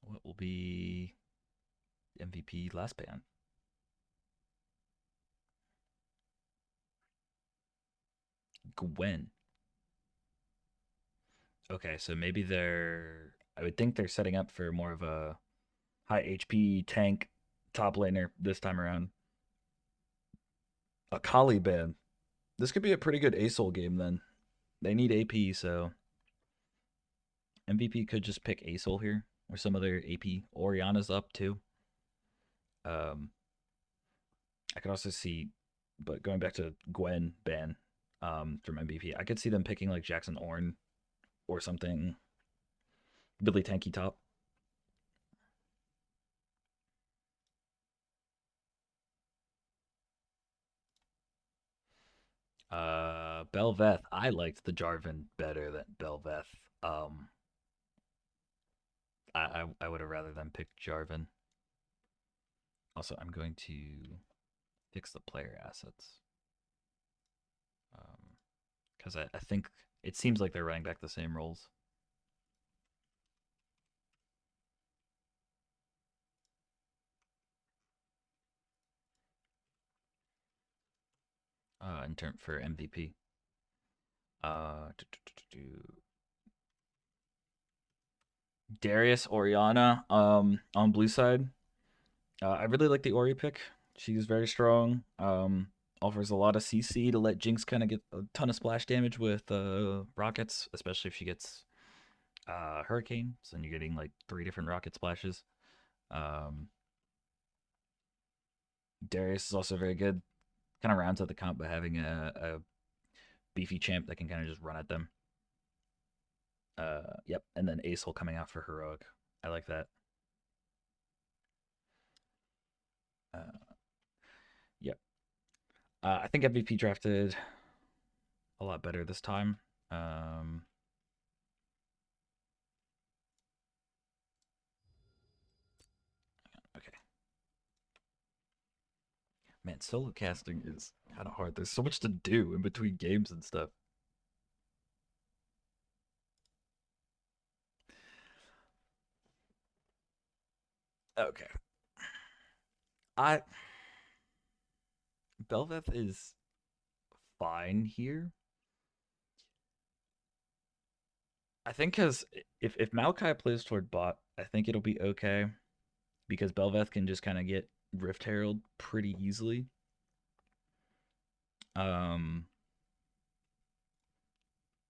What will be MVP last ban? Gwen. Okay, so maybe they're. I would think they're setting up for more of a high HP tank top laner this time around. A Kali ban. This could be a pretty good ASOL game then. They need AP, so MVP could just pick ASOL here or some other AP. Oriana's up too. I could also see, but going back to Gwen ban from MVP, I could see them picking like Jackson Orn or something really tanky top. Belveth. I liked the Jarvan better than Belveth. I would have rather them pick Jarvan. Also, I'm going to fix the player assets. Because I think it seems like they're running back the same roles. In term for MVP. Darius Oriana on blue side. I really like the Ori pick. She's very strong. Offers a lot of CC to let Jinx kind of get a ton of splash damage with rockets, especially if she gets Hurricane. So then you're getting like 3 different rocket splashes. Darius is also very good. Kind of rounds out the comp by having a beefy champ that can kind of just run at them. Yep, and then Ace Hole coming out for Heroic. I like that. Yep. I think MVP drafted a lot better this time. Okay. Man, solo casting is kind of hard. There's so much to do in between games and stuff. Okay. I Belveth is fine here. I think because if Maokai plays toward bot, I think it'll be okay because Belveth can just kind of get Rift Herald pretty easily. Um,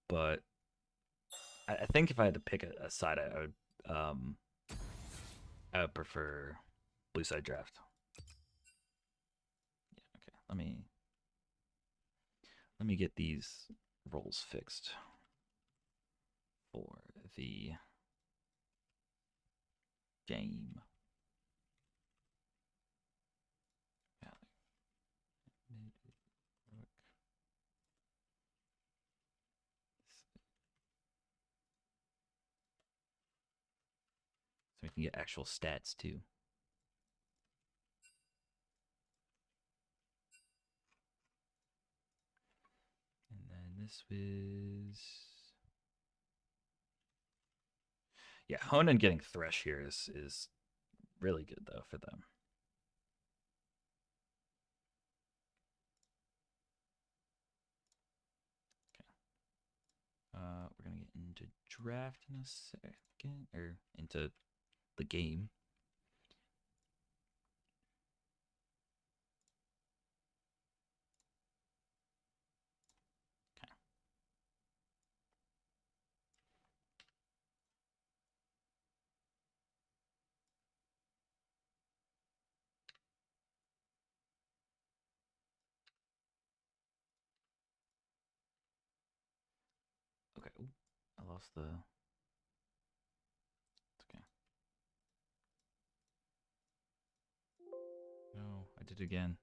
but I think if I had to pick a side, I would prefer blue side draft. Yeah, okay. Let me get these roles fixed for the game. Yeah, So we can get actual stats too. And then this was, yeah, Honan getting Thresh here is really good though for them. We're gonna get into draft in a second, or into the game. Okay. Ooh, I lost the. It's okay. No, I did it again.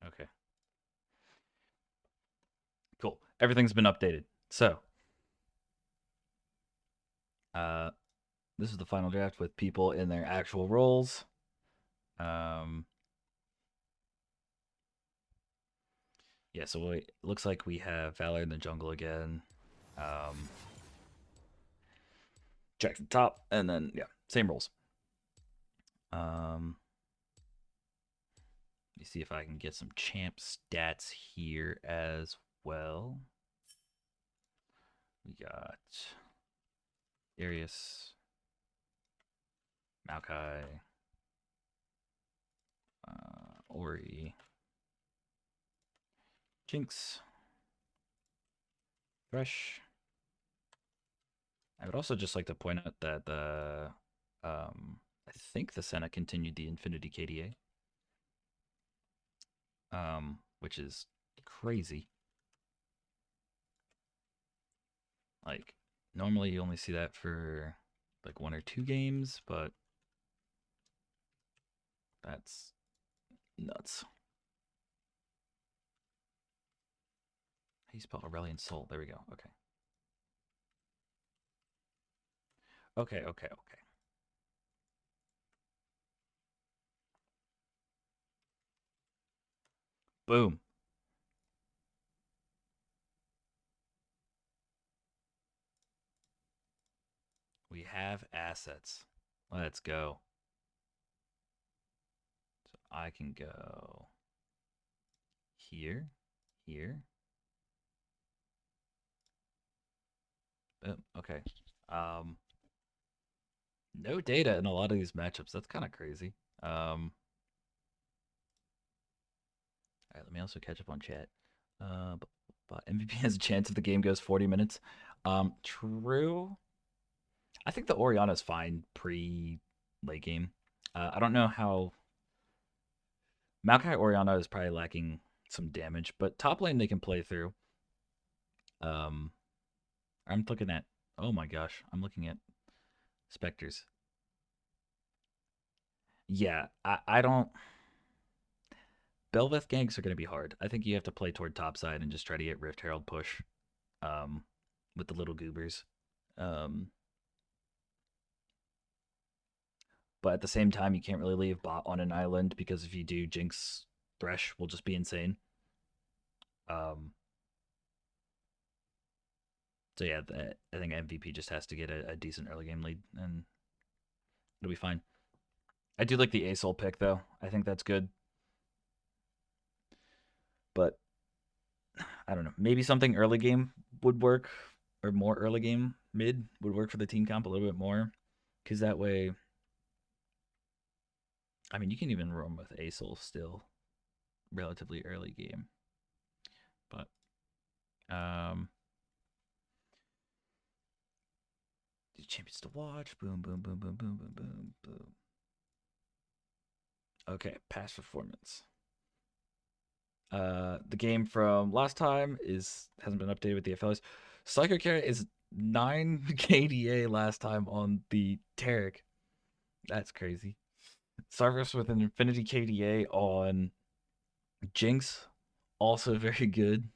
Okay. Cool. Everything's been updated. So, uh, this is the final draft with people in their actual roles. Um, yeah. So it looks like we have Valor in the jungle again. Um, Jackson top, and then yeah, same roles. Let me see if I can get some champ stats here as well. We got Darius, Maokai, Ori, Jinx, Thresh. I would also just like to point out that I think the Senna continued the Infinity KDA, which is crazy. Like normally you only see that for like 1 or 2 games, but that's nuts. How do you spell Aurelian Soul? There we go. Okay. Okay, okay, okay. Boom. We have assets. Let's go. So I can go here, here. Boom. Okay. Um, no data in a lot of these matchups. That's kind of crazy. All right, let me also catch up on chat. But MVP has a chance if the game goes 40 minutes. True. I think the Oriana is fine pre late game. I don't know how Maokai Oriana is probably lacking some damage, but top lane they can play through. Um, I'm looking at. Oh my gosh, I'm looking at Spectres. Yeah, I don't. Belveth ganks are going to be hard. I think you have to play toward top side and just try to get Rift Herald push, um, with the little goobers. Um, but at the same time, you can't really leave bot on an island because if you do, Jinx Thresh will just be insane. Um, so yeah, I think MVP just has to get a decent early game lead and it'll be fine. I do like the ASOL pick though. I think that's good. But I don't know. Maybe something early game would work, or more early game mid would work for the team comp a little bit more, because that way, I mean, you can even roam with ASOL still, relatively early game. But champions to watch. Boom, boom, boom, boom, boom, boom, boom, boom. Okay, past performance. The game from last time hasn't been updated with the FLS. Psycho Carrot is 9 KDA last time on the Tarek. That's crazy. Sarvis with an Infinity KDA on Jinx, also very good.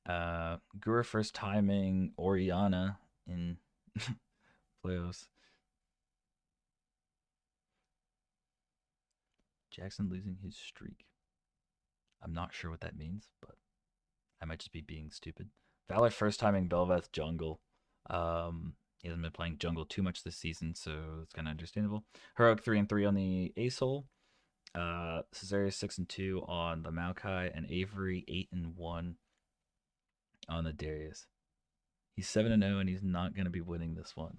Gura first timing Oriana in playoffs. Jackson losing his streak. I'm not sure what that means, but I might just be being stupid. Valor first timing Belveth jungle. He hasn't been playing jungle too much this season, so it's kind of understandable. Heroic 3-3 on the Asol. Caesarius 6-2 on the Maokai, and Avery 8-1 on the Darius. He's 7-0, and he's not going to be winning this one.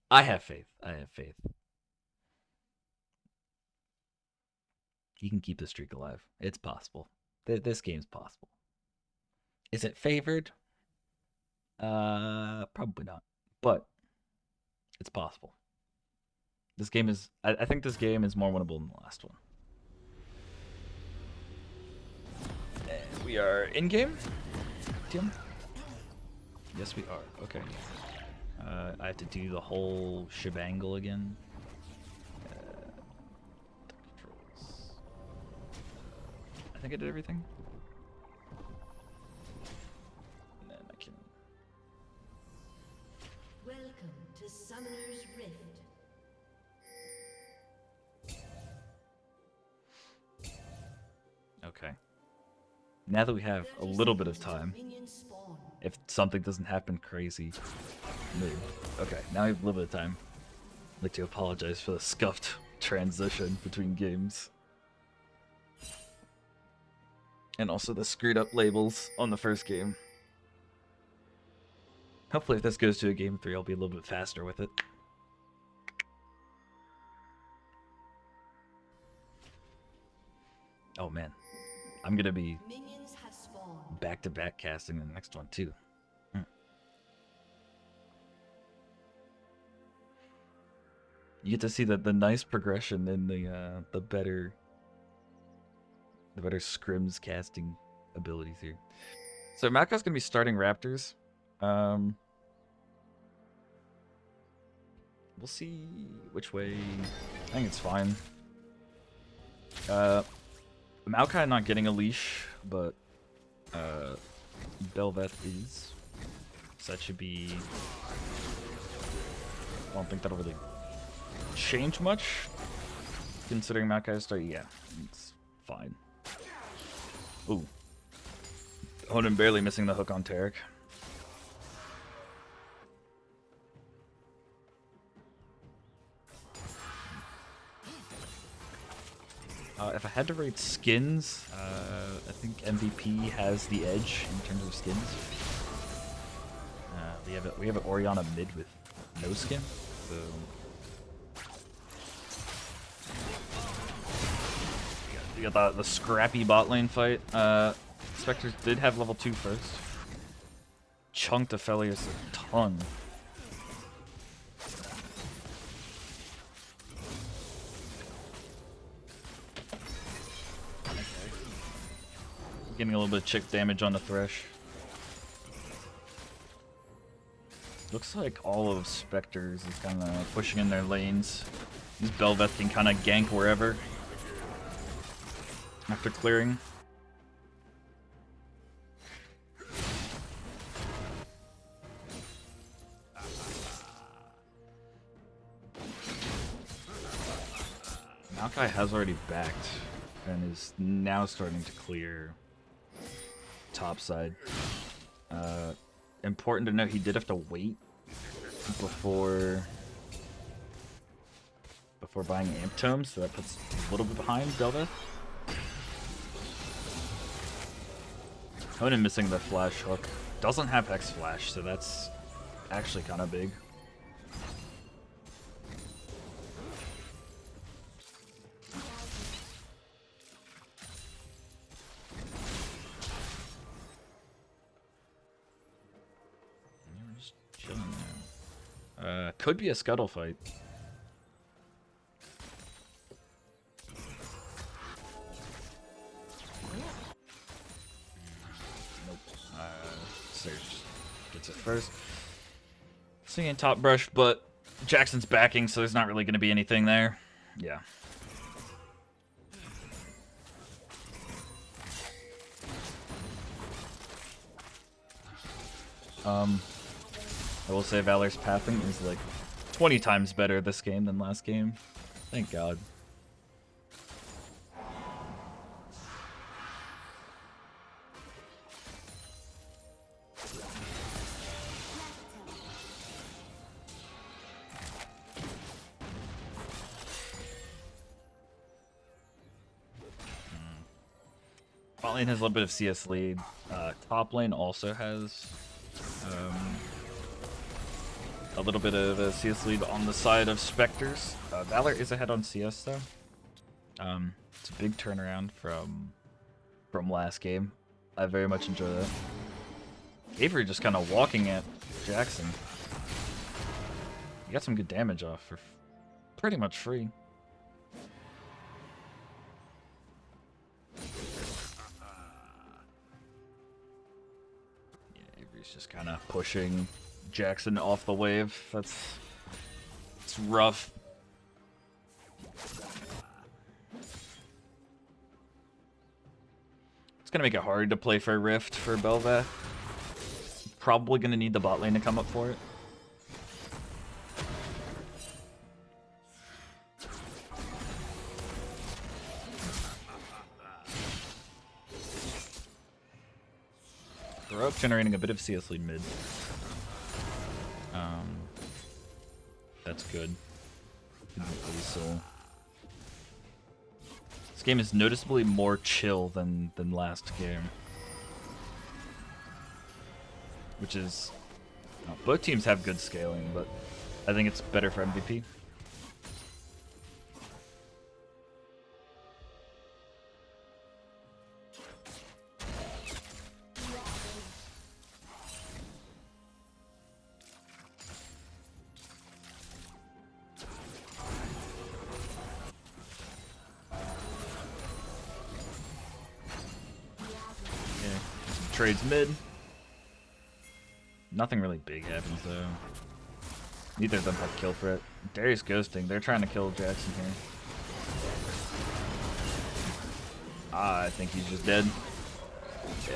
I have faith. I have faith. He can keep the streak alive. It's possible. This game's possible. Is it favored? Probably not. But it's possible. This game is. I think this game is more winnable than the last one. And we are in game. Tim. Yes, we are. Okay. I have to do the whole shebangle again. Controls. I think I did everything. And then I can. Welcome to Summoner's Rift. Okay. Now that we have a little bit of time, if something doesn't happen crazy, move. Okay, now we have a little bit of time. I'd like to apologize for the scuffed transition between games. And also the screwed up labels on the first game. Hopefully if this goes to a game 3, I'll be a little bit faster with it. Oh man, I'm gonna be back-to-back casting the next one too. You get to see the nice progression in the better scrims casting abilities here. So Maka's gonna be starting Raptors. We'll see which way. I think it's fine. Maokai not getting a leash, but Belveth is. So that should be. I don't think that'll really change much. Considering Maokai's start, yeah, it's fine. Ooh. Honan barely missing the hook on Tarek. If I had to rate skins, I think MVP has the edge in terms of skins. We have an Oriana mid with no skin, so you got the scrappy bot lane fight. Spectres did have level 2 first. Chunked Aphelios a ton. Getting a little bit of chick damage on the Thresh. Looks like all of Spectres is kind of pushing in their lanes. This Belveth can kind of gank wherever after clearing. Maokai has already backed and is now starting to clear top side. Important to note, he did have to wait before buying Amp Tomes, so that puts a little bit behind Belveth. Honan missing the flash hook. Doesn't have X flash, so that's actually kind of big. Could be a scuttle fight. Nope. Surge gets it first. Singing top brush, but Jackson's backing, so there's not really going to be anything there. Yeah. I will say Valor's pathing is like 20 times better this game than last game. Thank God. Bot lane has a little bit of CS lead. Top lane also has a little bit of a CS lead on the side of Spectres. Valor is ahead on CS though. It's a big turnaround from last game. I very much enjoy that. Avery just kind of walking at Jackson. You got some good damage off for pretty much free. Yeah, Avery's just kind of pushing Jackson off the wave. It's rough. It's gonna make it hard to play for Rift for Bel'Veth. Probably gonna need the bot lane to come up for it. We're up generating a bit of CS lead mid. That's good. So this game is noticeably more chill than last game, which is both teams have good scaling, but I think it's better for MVP. Trades mid. Nothing really big happens though. Neither of them have kill threat. Darius ghosting. They're trying to kill Jackson here. I think he's just dead. Yeah,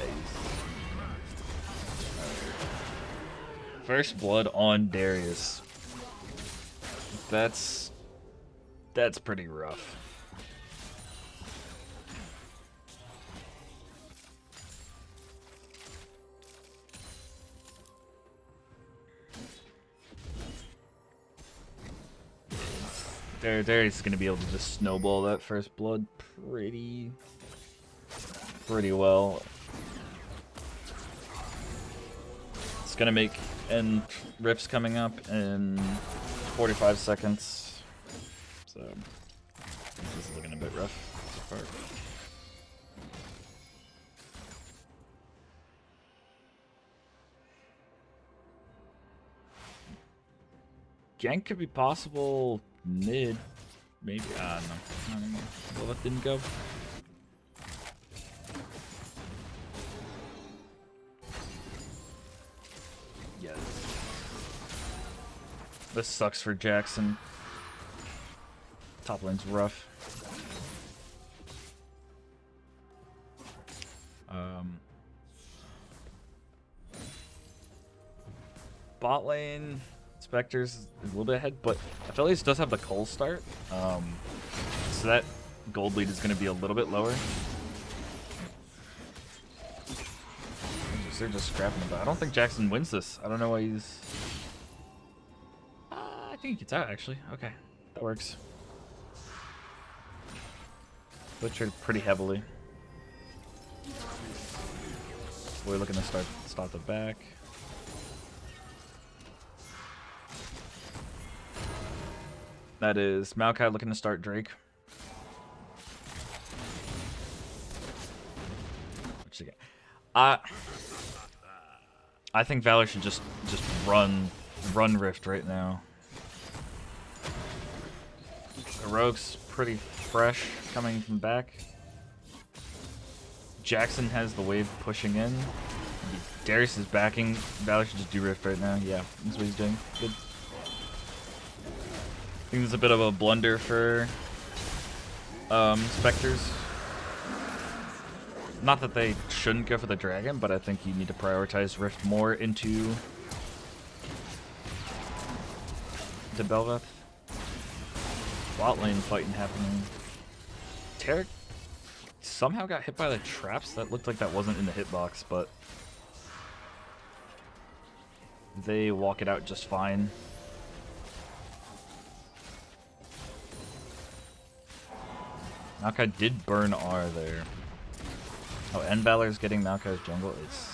First blood on Darius. That's pretty rough. Darius is going to be able to just snowball that first blood pretty well. It's going to make end Rift's coming up in 45 seconds. So this is looking a bit rough so far. Gank could be possible mid, maybe. No, not anymore. Well, that didn't go. Yeah. This sucks for Jackson. Top lane's rough. Bot lane. Spectres is a little bit ahead, but Affiliates does have the cold start, so that gold lead is going to be a little bit lower. They're just scrapping about. I don't think Jackson wins this. I don't know why he's. I think he gets out actually. Okay, that works. Butchered pretty heavily. We're looking to start the back. That is Maokai looking to start Drake. I think Valor should just run Rift right now. Heroic's pretty fresh coming from back. Jackson has the wave pushing in. Darius is backing. Valor should just do Rift right now. Yeah, that's what he's doing. Good. I think there's a bit of a blunder for Spectres. Not that they shouldn't go for the dragon, but I think you need to prioritize Rift more into the Bel'Veth. Bot lane fighting happening. Tarek somehow got hit by the traps. That looked like that wasn't in the hitbox, but they walk it out just fine. Maokai did burn R there. Oh, and Valor's getting Maokai's jungle. It's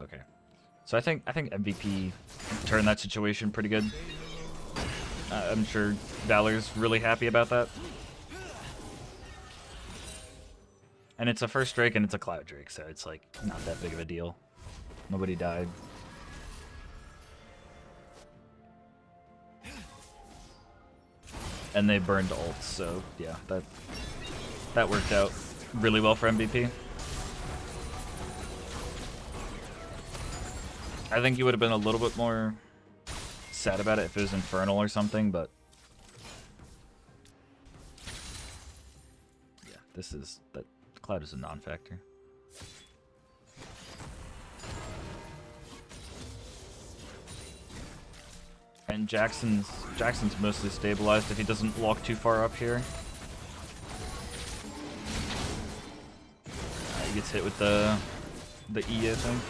okay. So I think MVP turned that situation pretty good. I'm sure Valor's really happy about that. And it's a first Drake and it's a Cloud Drake, so it's like not that big of a deal. Nobody died. And they burned ults, so yeah, that worked out really well for MVP. I think you would have been a little bit more sad about it if it was Infernal or something, but yeah, that Cloud is a non-factor. And Jackson's mostly stabilized if he doesn't walk too far up here. He gets hit with the E, I think.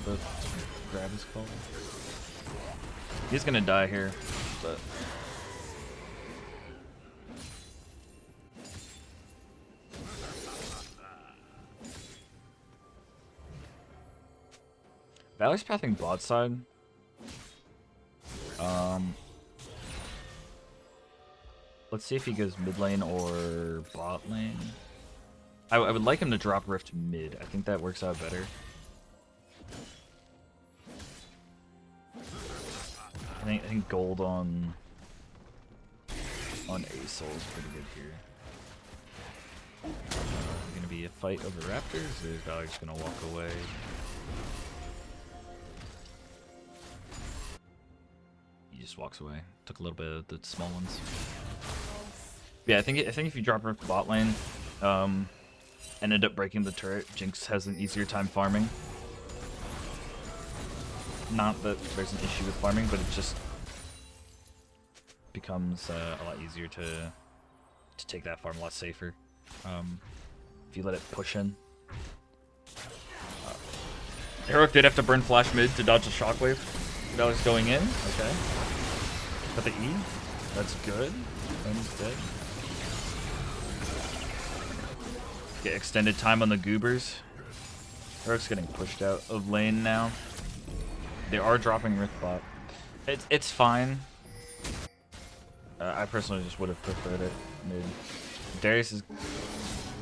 That's what the grab is called. He's gonna die here, but Valor's pathing bot side. Let's see if he goes mid lane or bot lane. I would like him to drop Rift mid. I think that works out better. I think gold on A-Soul is pretty good here. Gonna be a fight over Raptors, or is Valor just gonna walk away? He just walks away. Took a little bit of the small ones. Yeah, I think if you drop Rift bot lane, and end up breaking the turret, Jinx has an easier time farming. Not that there's an issue with farming, but it just becomes a lot easier to take that farm a lot safer if you let it push in. Heroic did have to burn flash mid to dodge the shockwave. That was going in. Okay. Got the E. That's good. And he's dead. Get extended time on the goobers. Heroic's getting pushed out of lane now. They are dropping Rift bot. It's fine. I personally just would have preferred it mid. Darius is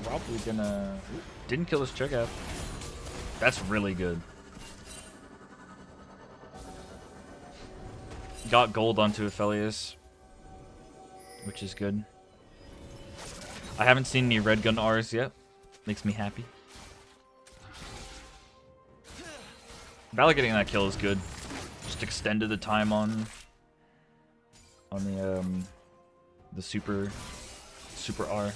probably gonna... Didn't kill his Cho'Gath. That's really good. Got gold onto Aphelios, which is good. I haven't seen any red gun Rs yet. Makes me happy. Valor getting that kill is good. Just extended the time on the super R.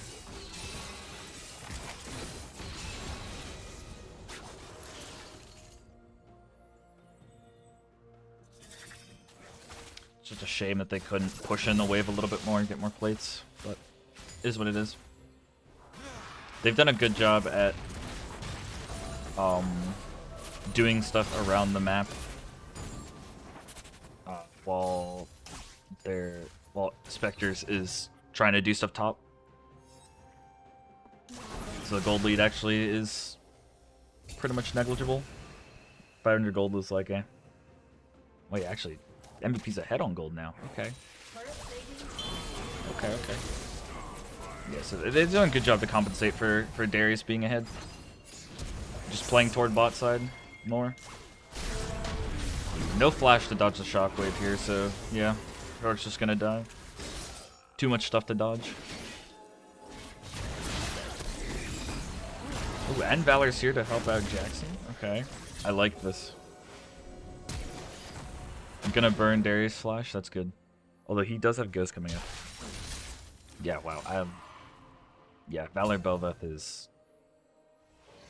It's just a shame that they couldn't push in the wave a little bit more and get more plates, but it is what it is. They've done a good job at doing stuff around the map while Spectres is trying to do stuff top. So the gold lead actually is pretty much negligible. 500 gold is like a... Wait, actually, MVP's ahead on gold now. Okay. Okay. Yeah, so they're doing a good job to compensate for Darius being ahead. Just playing toward bot side more. No flash to dodge the shockwave here, so yeah, Heroic's just gonna die. Too much stuff to dodge. Ooh, and Valor's here to help out Jackson. Okay, I like this. I'm gonna burn Darius' flash. That's good. Although he does have Ghost coming up. Yeah, wow. Yeah, Valor Belveth is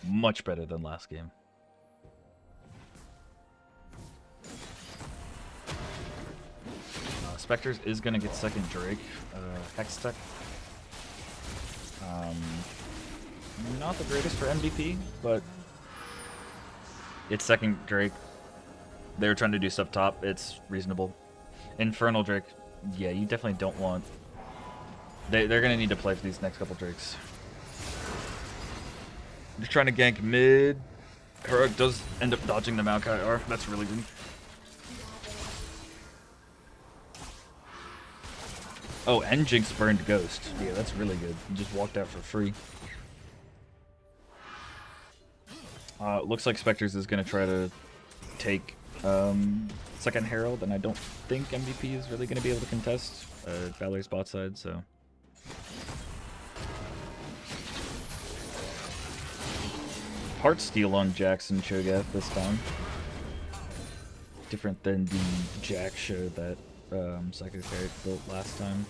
much better than last game. Spectres is going to get second Drake. Hex Tech. Not the greatest for MVP, but it's second Drake. They were trying to do stuff top. It's reasonable. Infernal Drake. Yeah, you definitely don't want... They're going to need to play for these next couple Drakes. Just trying to gank mid. Heroic does end up dodging the Maokai R. That's really good. Oh, and Jinx burned Ghost. Yeah, that's really good. You just walked out for free. Looks like Spectres is going to try to take second Herald, and I don't think MVP is really going to be able to contest Valor's bot side, so... Heartsteel on Jackson Cho'Gath this time. Different than the Jack show that Secretary built last time.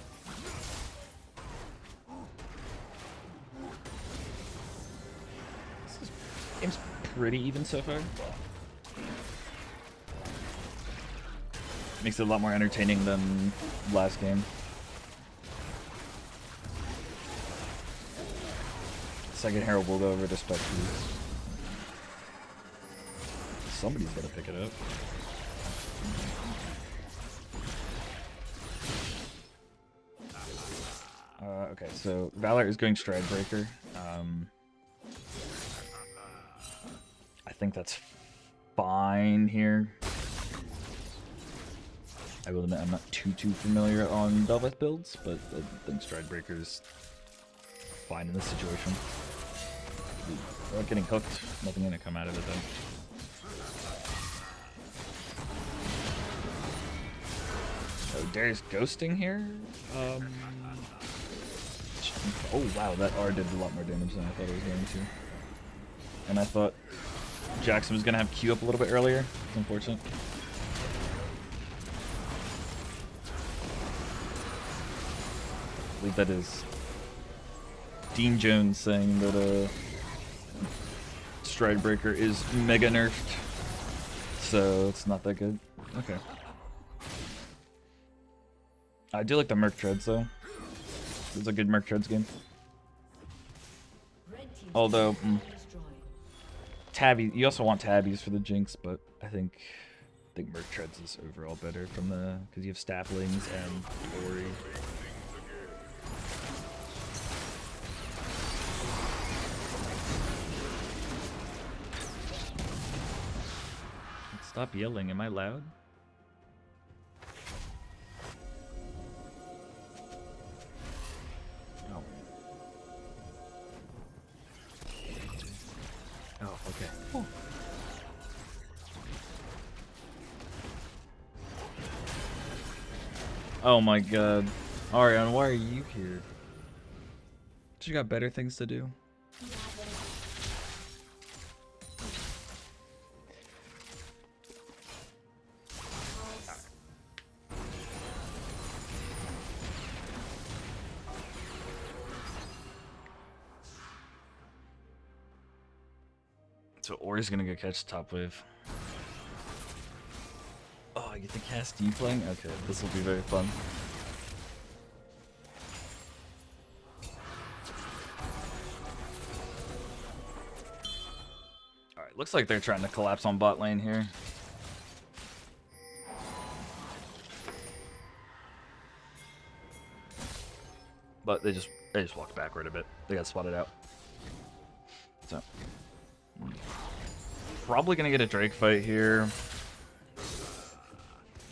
This game's pretty even so far. Makes it a lot more entertaining than last game. Second Herald will go over to Spectres. Somebody's got to pick it up. Okay, so Valor is going Stridebreaker. I think that's fine here. I will admit I'm not too familiar on Belveth builds, but I think Stridebreaker's fine in this situation. Without getting hooked, nothing gonna come out of it though. Oh, Darius ghosting here? Oh wow, that R did a lot more damage than I thought it was going to. And I thought Jackson was gonna have Q up a little bit earlier. It's unfortunate. I believe that is Dean Jones saying that Stridebreaker is mega nerfed. So it's not that good. Okay. I do like the Merc Treads though. It's a good Merc Treads game. Although, Tabby, you also want Tabbies for the Jinx, but I think Merc Treads is overall better from the, because you have Staplings and Ori. Stop yelling, am I loud? Oh, okay. Oh. Oh my god. Ariane, why are you here? You got better things to do? So Ori's gonna go catch top wave. Oh, I get to cast you playing? Okay, this will be very fun. Alright, looks like they're trying to collapse on bot lane here. But they just walked backward a bit. They got spotted out. So probably gonna get a Drake fight here.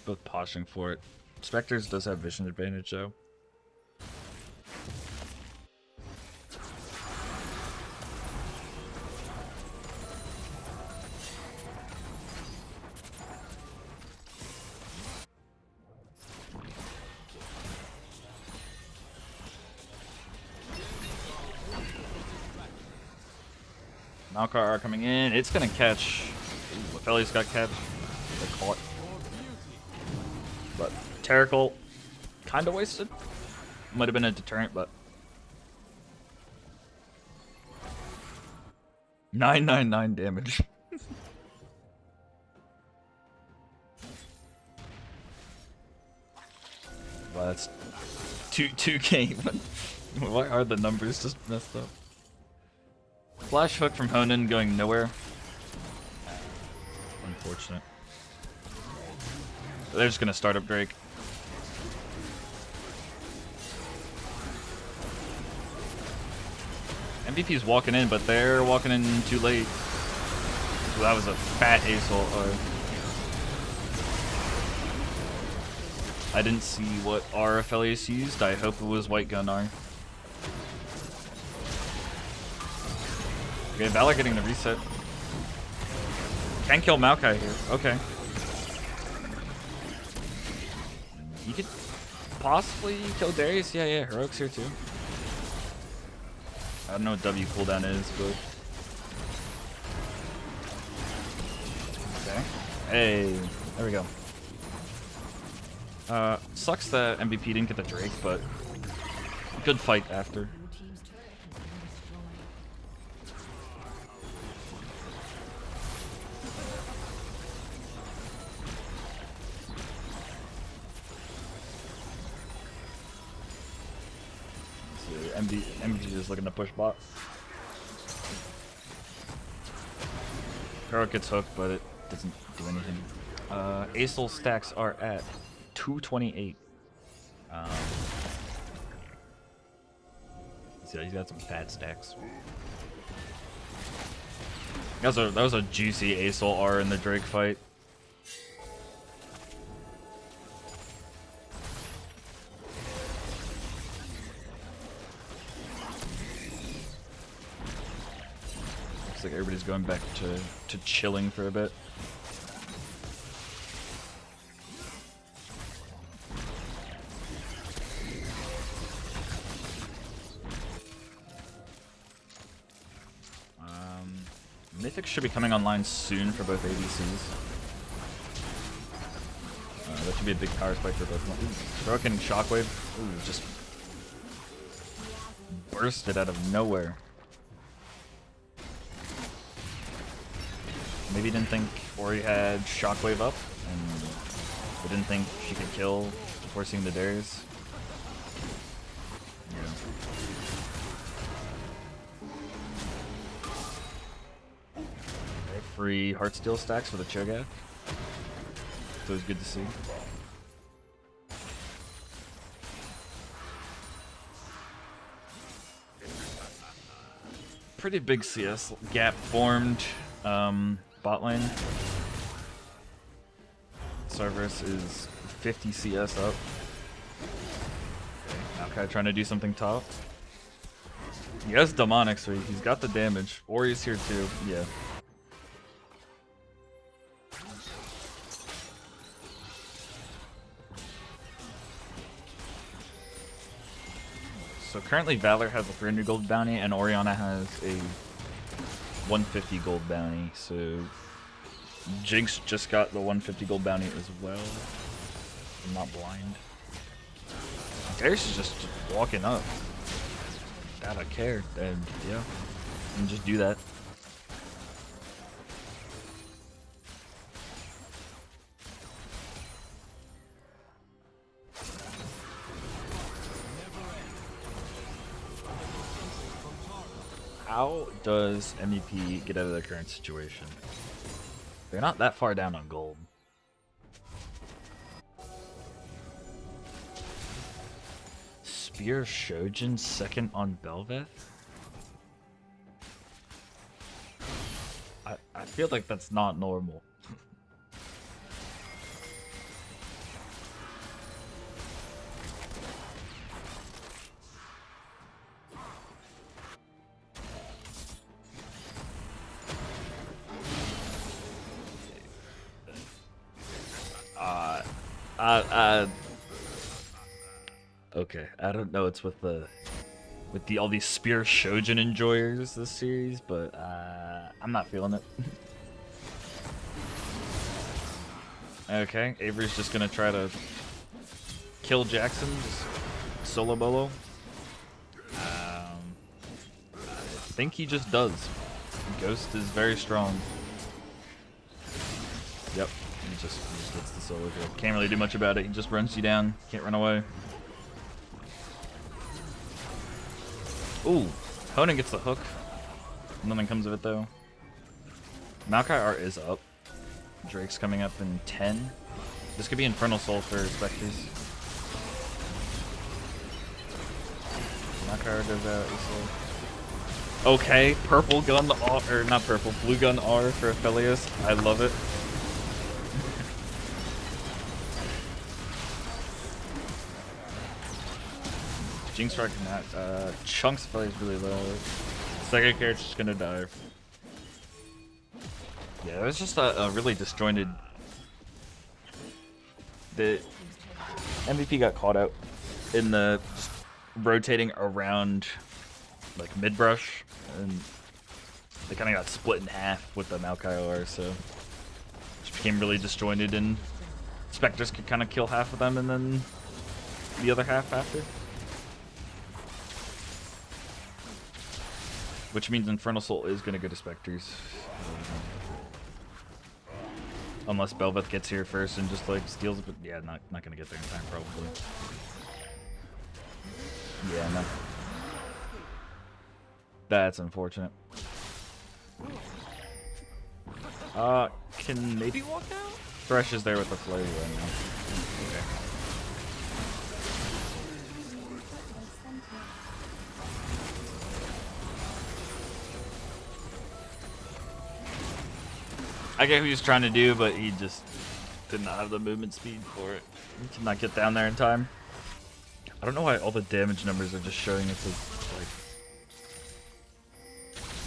Both poshing for it. Spectres does have vision advantage though. Maokai are coming in. It's gonna catch. Ooh, Lefeli's got catch. They're caught. But Terrical, kind of wasted. Might have been a deterrent, but 999 damage. Wow, that's 2K. Why are the numbers just messed up? Flash hook from Honan going nowhere. Unfortunate. They're just gonna start up Drake. MVP's walking in, but they're walking in too late. Ooh, that was a fat ace ult. I didn't see what R Aphelios used. I hope it was White Gun R. Okay, Valor getting the reset. Can kill Maokai here. Okay. You could possibly kill Darius. Yeah, Heroic's here too. I don't know what W cooldown is, but... Okay. Hey, there we go. Sucks that MVP didn't get the Drake, but good fight after. MVP just looking to push bot. Heroic gets hooked, but it doesn't do anything. Acel stacks are at 228. So he's got some fat stacks. That was a juicy Acel R in the Drake fight. Looks like everybody's going back to chilling for a bit. Mythic should be coming online soon for both ADCs. That should be a big power spike for both of them. Broken Shockwave. Ooh, just bursted out of nowhere. Maybe didn't think Ori had Shockwave up, and they didn't think she could kill before seeing the Darius. Yeah. Free Heartsteel stacks for the Cho'Gath. So it was good to see. Pretty big CS gap formed bot lane. Cerberus is 50 CS up. Okay, trying to do something top. He has Demonic, so he's got the damage. Ori's here too, yeah. So currently Valor has a 300 gold bounty and Orianna has a 150 gold bounty. So Jinx just got the 150 gold bounty as well. I'm not blind. Darius is just walking up. That I care, and yeah, and just do that. How does MVP get out of their current situation? They're not that far down on gold. Spear Shojin second on Belveth? I feel like that's not normal. Okay, I don't know. It's with all these Spear Shojin enjoyers this series, but I'm not feeling it. Okay, Avery's just gonna try to kill Jackson, just solo bolo. I think he just does. Ghost is very strong. Yep. He just gets the solo kill. Can't really do much about it. He just runs you down. Can't run away. Ooh. Honan gets the hook. Nothing comes of it though. Maokai art is up. Drake's coming up in 10. This could be Infernal Soul for Spectres. Maokai art goes out. Okay, purple gun R, or not purple, blue gun R for Aphelios. I love it. Jinx rocking that. Chunks Aphelios really low. Second character's gonna die. Yeah, it was just a really disjointed. The MVP got caught out in the just rotating around like mid brush, and they kind of got split in half with the Maokai OR, so it just became really disjointed, and Spectres could kind of kill half of them and then the other half after. Which means Infernal Soul is going to go to Spectres. Unless Belveth gets here first and just like steals it, but yeah, not going to get there in time probably. Yeah, no. That's unfortunate. Can maybe walk out? Thresh is there with the flare right now. Okay. I get what he was trying to do, but he just did not have the movement speed for it. He could not get down there in time. I don't know why all the damage numbers are just showing us as like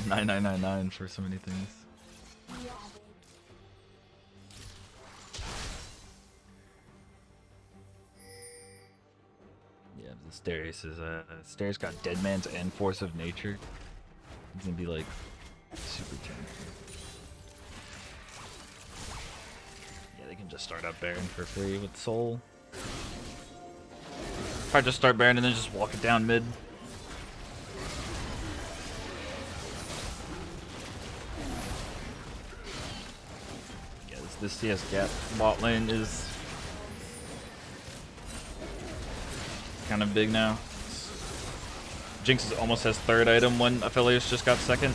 9999 for so many things. Yeah, the Stairs is Stairs got Dead Man's and Force of Nature. He's gonna be like super tanky. Yeah, they can just start up Baron for free with Soul. Probably just start Baron and then just walk it down mid. Yeah, this CS gap bot lane is kind of big now. Jinx almost has third item when Aphelios just got second.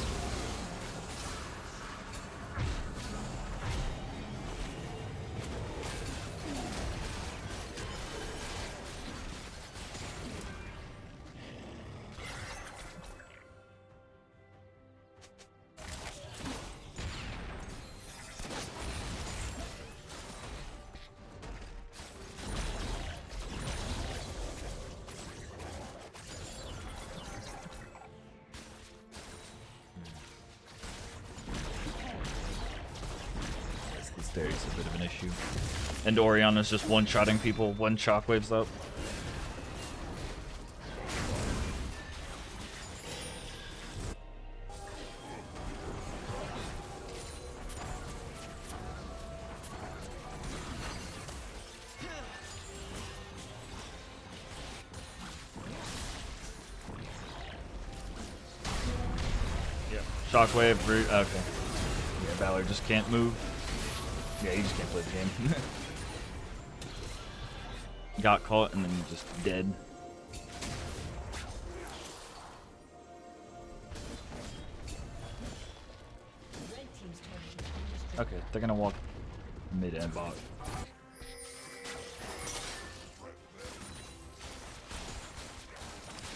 There is a bit of an issue. And Oriana's just one-shotting people, one shockwaves up. Yeah, shockwave, root, okay. Yeah, Valor just can't move. Yeah, you just can't play the game. Got caught and then just dead. Okay, they're gonna walk mid and bot.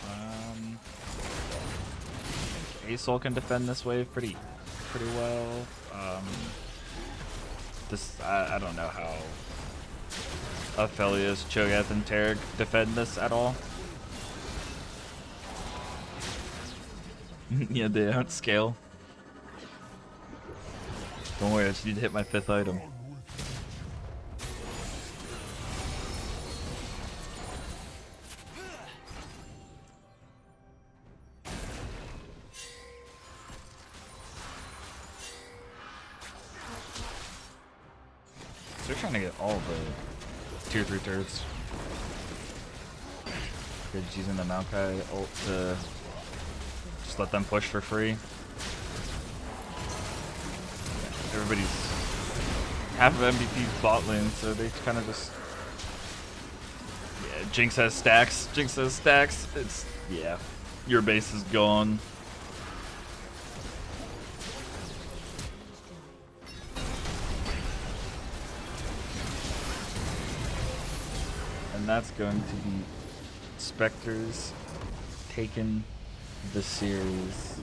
I think Asol can defend this wave pretty well. I don't know how Aphelios, Cho'Gath, and Tarek defend this at all. Yeah, they don't scale. Don't worry, I just need to hit my 5th item. They're trying to get all the tier 3 turrets. They're just using the Maokai ult to just let them push for free. everybody's half of MVP's bot lane, so they kind of just yeah. Jinx has stacks. Jinx has stacks. It's yeah. Your base is gone. And that's going to be Spectres taking the series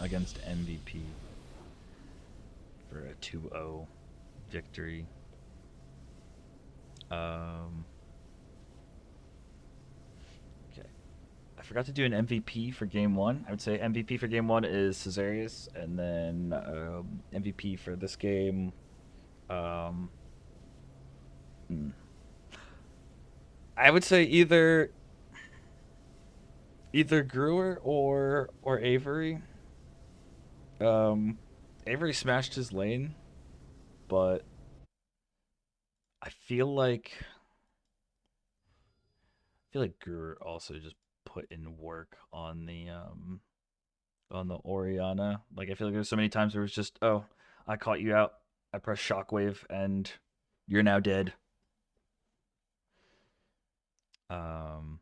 against MVP for a 2-0 victory. Okay. I forgot to do an MVP for game one. I would say MVP for game one is Caesarius, and then MVP for this game. Um, hmm. I would say either Brewer or Avery. Um, Avery smashed his lane, but I feel like Brewer also just put in work on the Oriana. Like I feel like there's so many times where it's just, oh, I caught you out. I pressed shockwave and you're now dead. Um,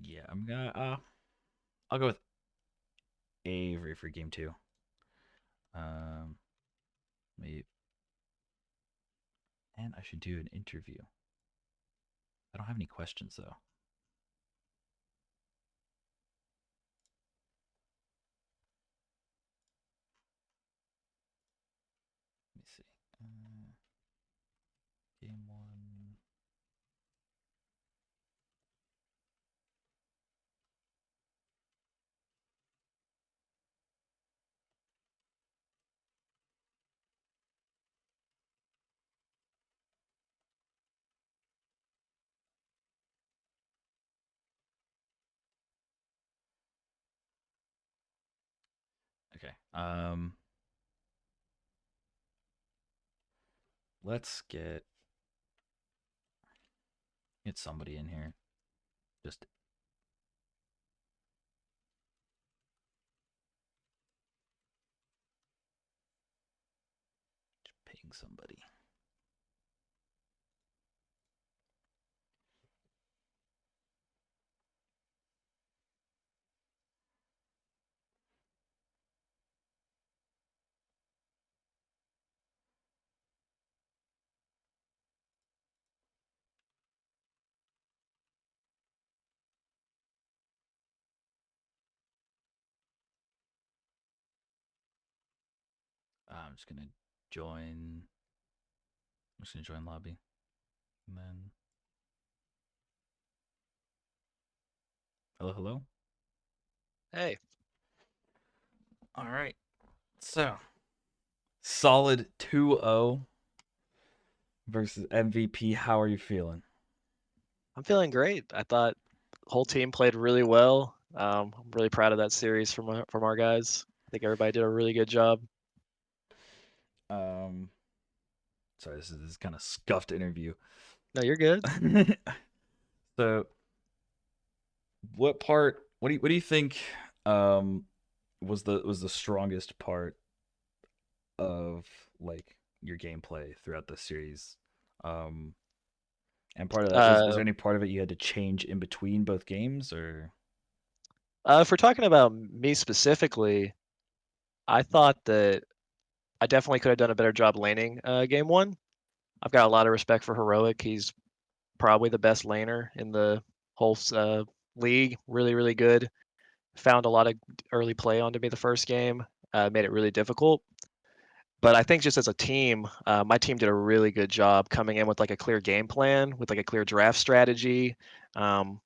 yeah, I'll go with Avery for game two. Um, maybe, and I should do an interview. I don't have any questions though. Let me see. Game one. Okay. Let's get somebody in here. Just ping somebody. I'm just gonna join. I'm just gonna join lobby, and then hello, hello. Hey, All right. So solid 2-0 versus MVP. How are you feeling? I'm feeling great. I thought the whole team played really well. I'm really proud of that series from our guys. I think everybody did a really good job. Um, sorry, this is kind of scuffed interview. No, you're good. So, what part? What do you think? Um, was the strongest part of like your gameplay throughout the series? Um, and part of that was there Uh, any part of it you had to change in between both games or? if we're talking about me specifically, I thought that I definitely could have done a better job laning game one. I've got a lot of respect for Heroic. He's probably the best laner in the whole league. Really, really good. Found a lot of early play onto me the first game. Made it really difficult. But I think just as a team, my team did a really good job coming in with like a clear game plan, with like a clear draft strategy. Um,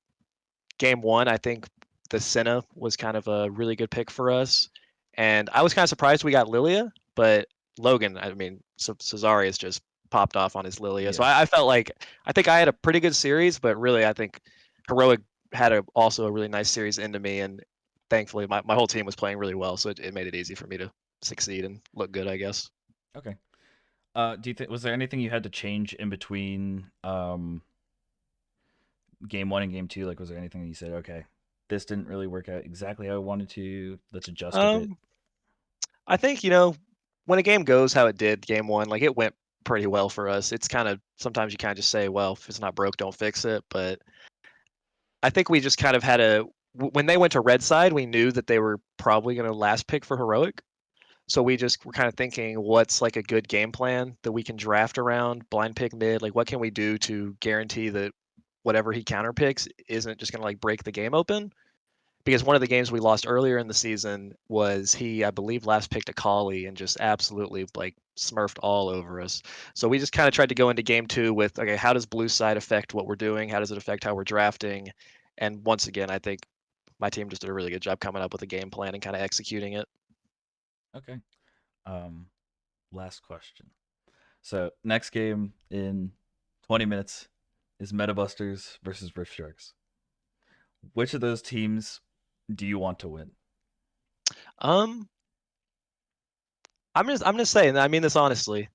Game one, I think the Senna was kind of a really good pick for us, and I was kind of surprised we got Lilia, but Logan, I mean, Cesarius just popped off on his Lilia, so Yeah. I felt like I think I had a pretty good series, but really I think Heroic had also a really nice series into me, and thankfully my whole team was playing really well, so it made it easy for me to succeed and look good, I guess. Okay. Do you think was there anything you had to change in between game one and game two? Like, was there anything that you said, okay, this didn't really work out exactly how I wanted to. Let's adjust a bit. Um, I think when a game goes how it did game one, like it went pretty well for us. It's kind of sometimes you kind of just say, well, if it's not broke, don't fix it. But I think we just kind of had when they went to red side, we knew that they were probably going to last pick for heroic. So we just were kind of thinking, what's like a good game plan that we can draft around blind pick mid? Like, what can we do to guarantee that whatever he counter picks isn't just going to like break the game open? Because one of the games we lost earlier in the season was he, I believe, last picked a collie and just absolutely like smurfed all over us. So we just kind of tried to go into game two with, okay, how does blue side affect what we're doing? How does it affect how we're drafting? And once again, I think my team just did a really good job coming up with a game plan and kind of executing it. Okay. Um, last question. So next game in 20 minutes is Metabusters versus Rift Sharks. Which of those teams do you want to win? Um, I'm just saying, and I mean this honestly.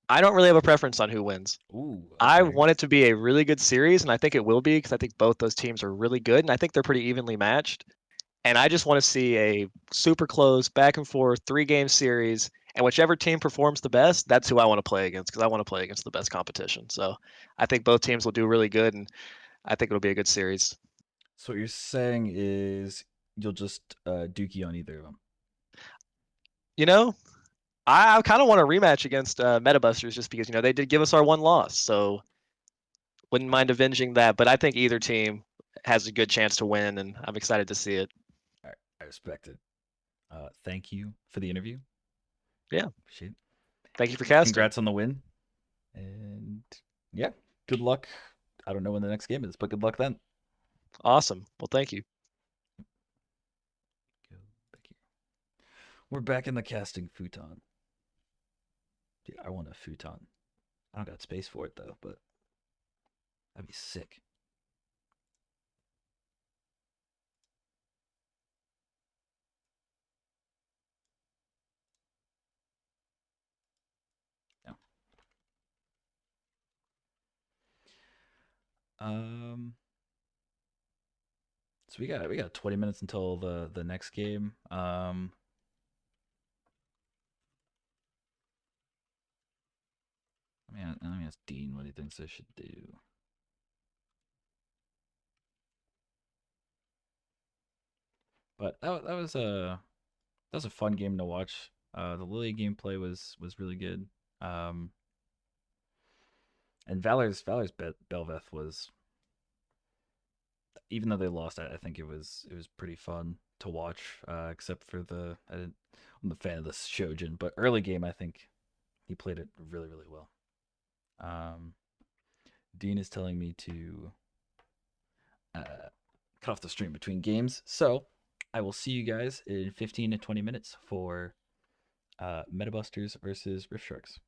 I don't really have a preference on who wins. Ooh, I okay. want it to be a really good series, and I think it will be because I think both those teams are really good, and I think they're pretty evenly matched. And I just want to see a super close, back and forth, 3 game series, and whichever team performs the best, that's who I want to play against because I want to play against the best competition. So I think both teams will do really good, and I think it'll be a good series. So what you're saying is you'll just dookie on either of them. You know, I kind of want a rematch against Metabusters just because they did give us our one loss, so wouldn't All right, mind avenging that. But I think either team has a good chance to win, and I'm excited to see it. all right. I respect it. Thank you for the interview. Yeah, Appreciate thank you for it. casting. Congrats on the win. And yeah, good luck. I don't know when the next game is, but good luck then. Awesome. Well, thank you. Go back here. We're back in the casting futon. Dude, I want a futon. I don't got space for it though, but that'd be sick. Yeah. Um. So we got 20 minutes until the next game. Let me ask Dean what he thinks I should do. But that was a fun game to watch. The Lily gameplay was really good. Um, and Valor's Belveth was, even though they lost, I think it was pretty fun to watch. Except for I'm a fan of the Shojin, but early game I think he played it really really well. Um, Dean is telling me to cut off the stream between games, so I will see you guys in 15 to 20 minutes for Metabusters versus Rift Sharks.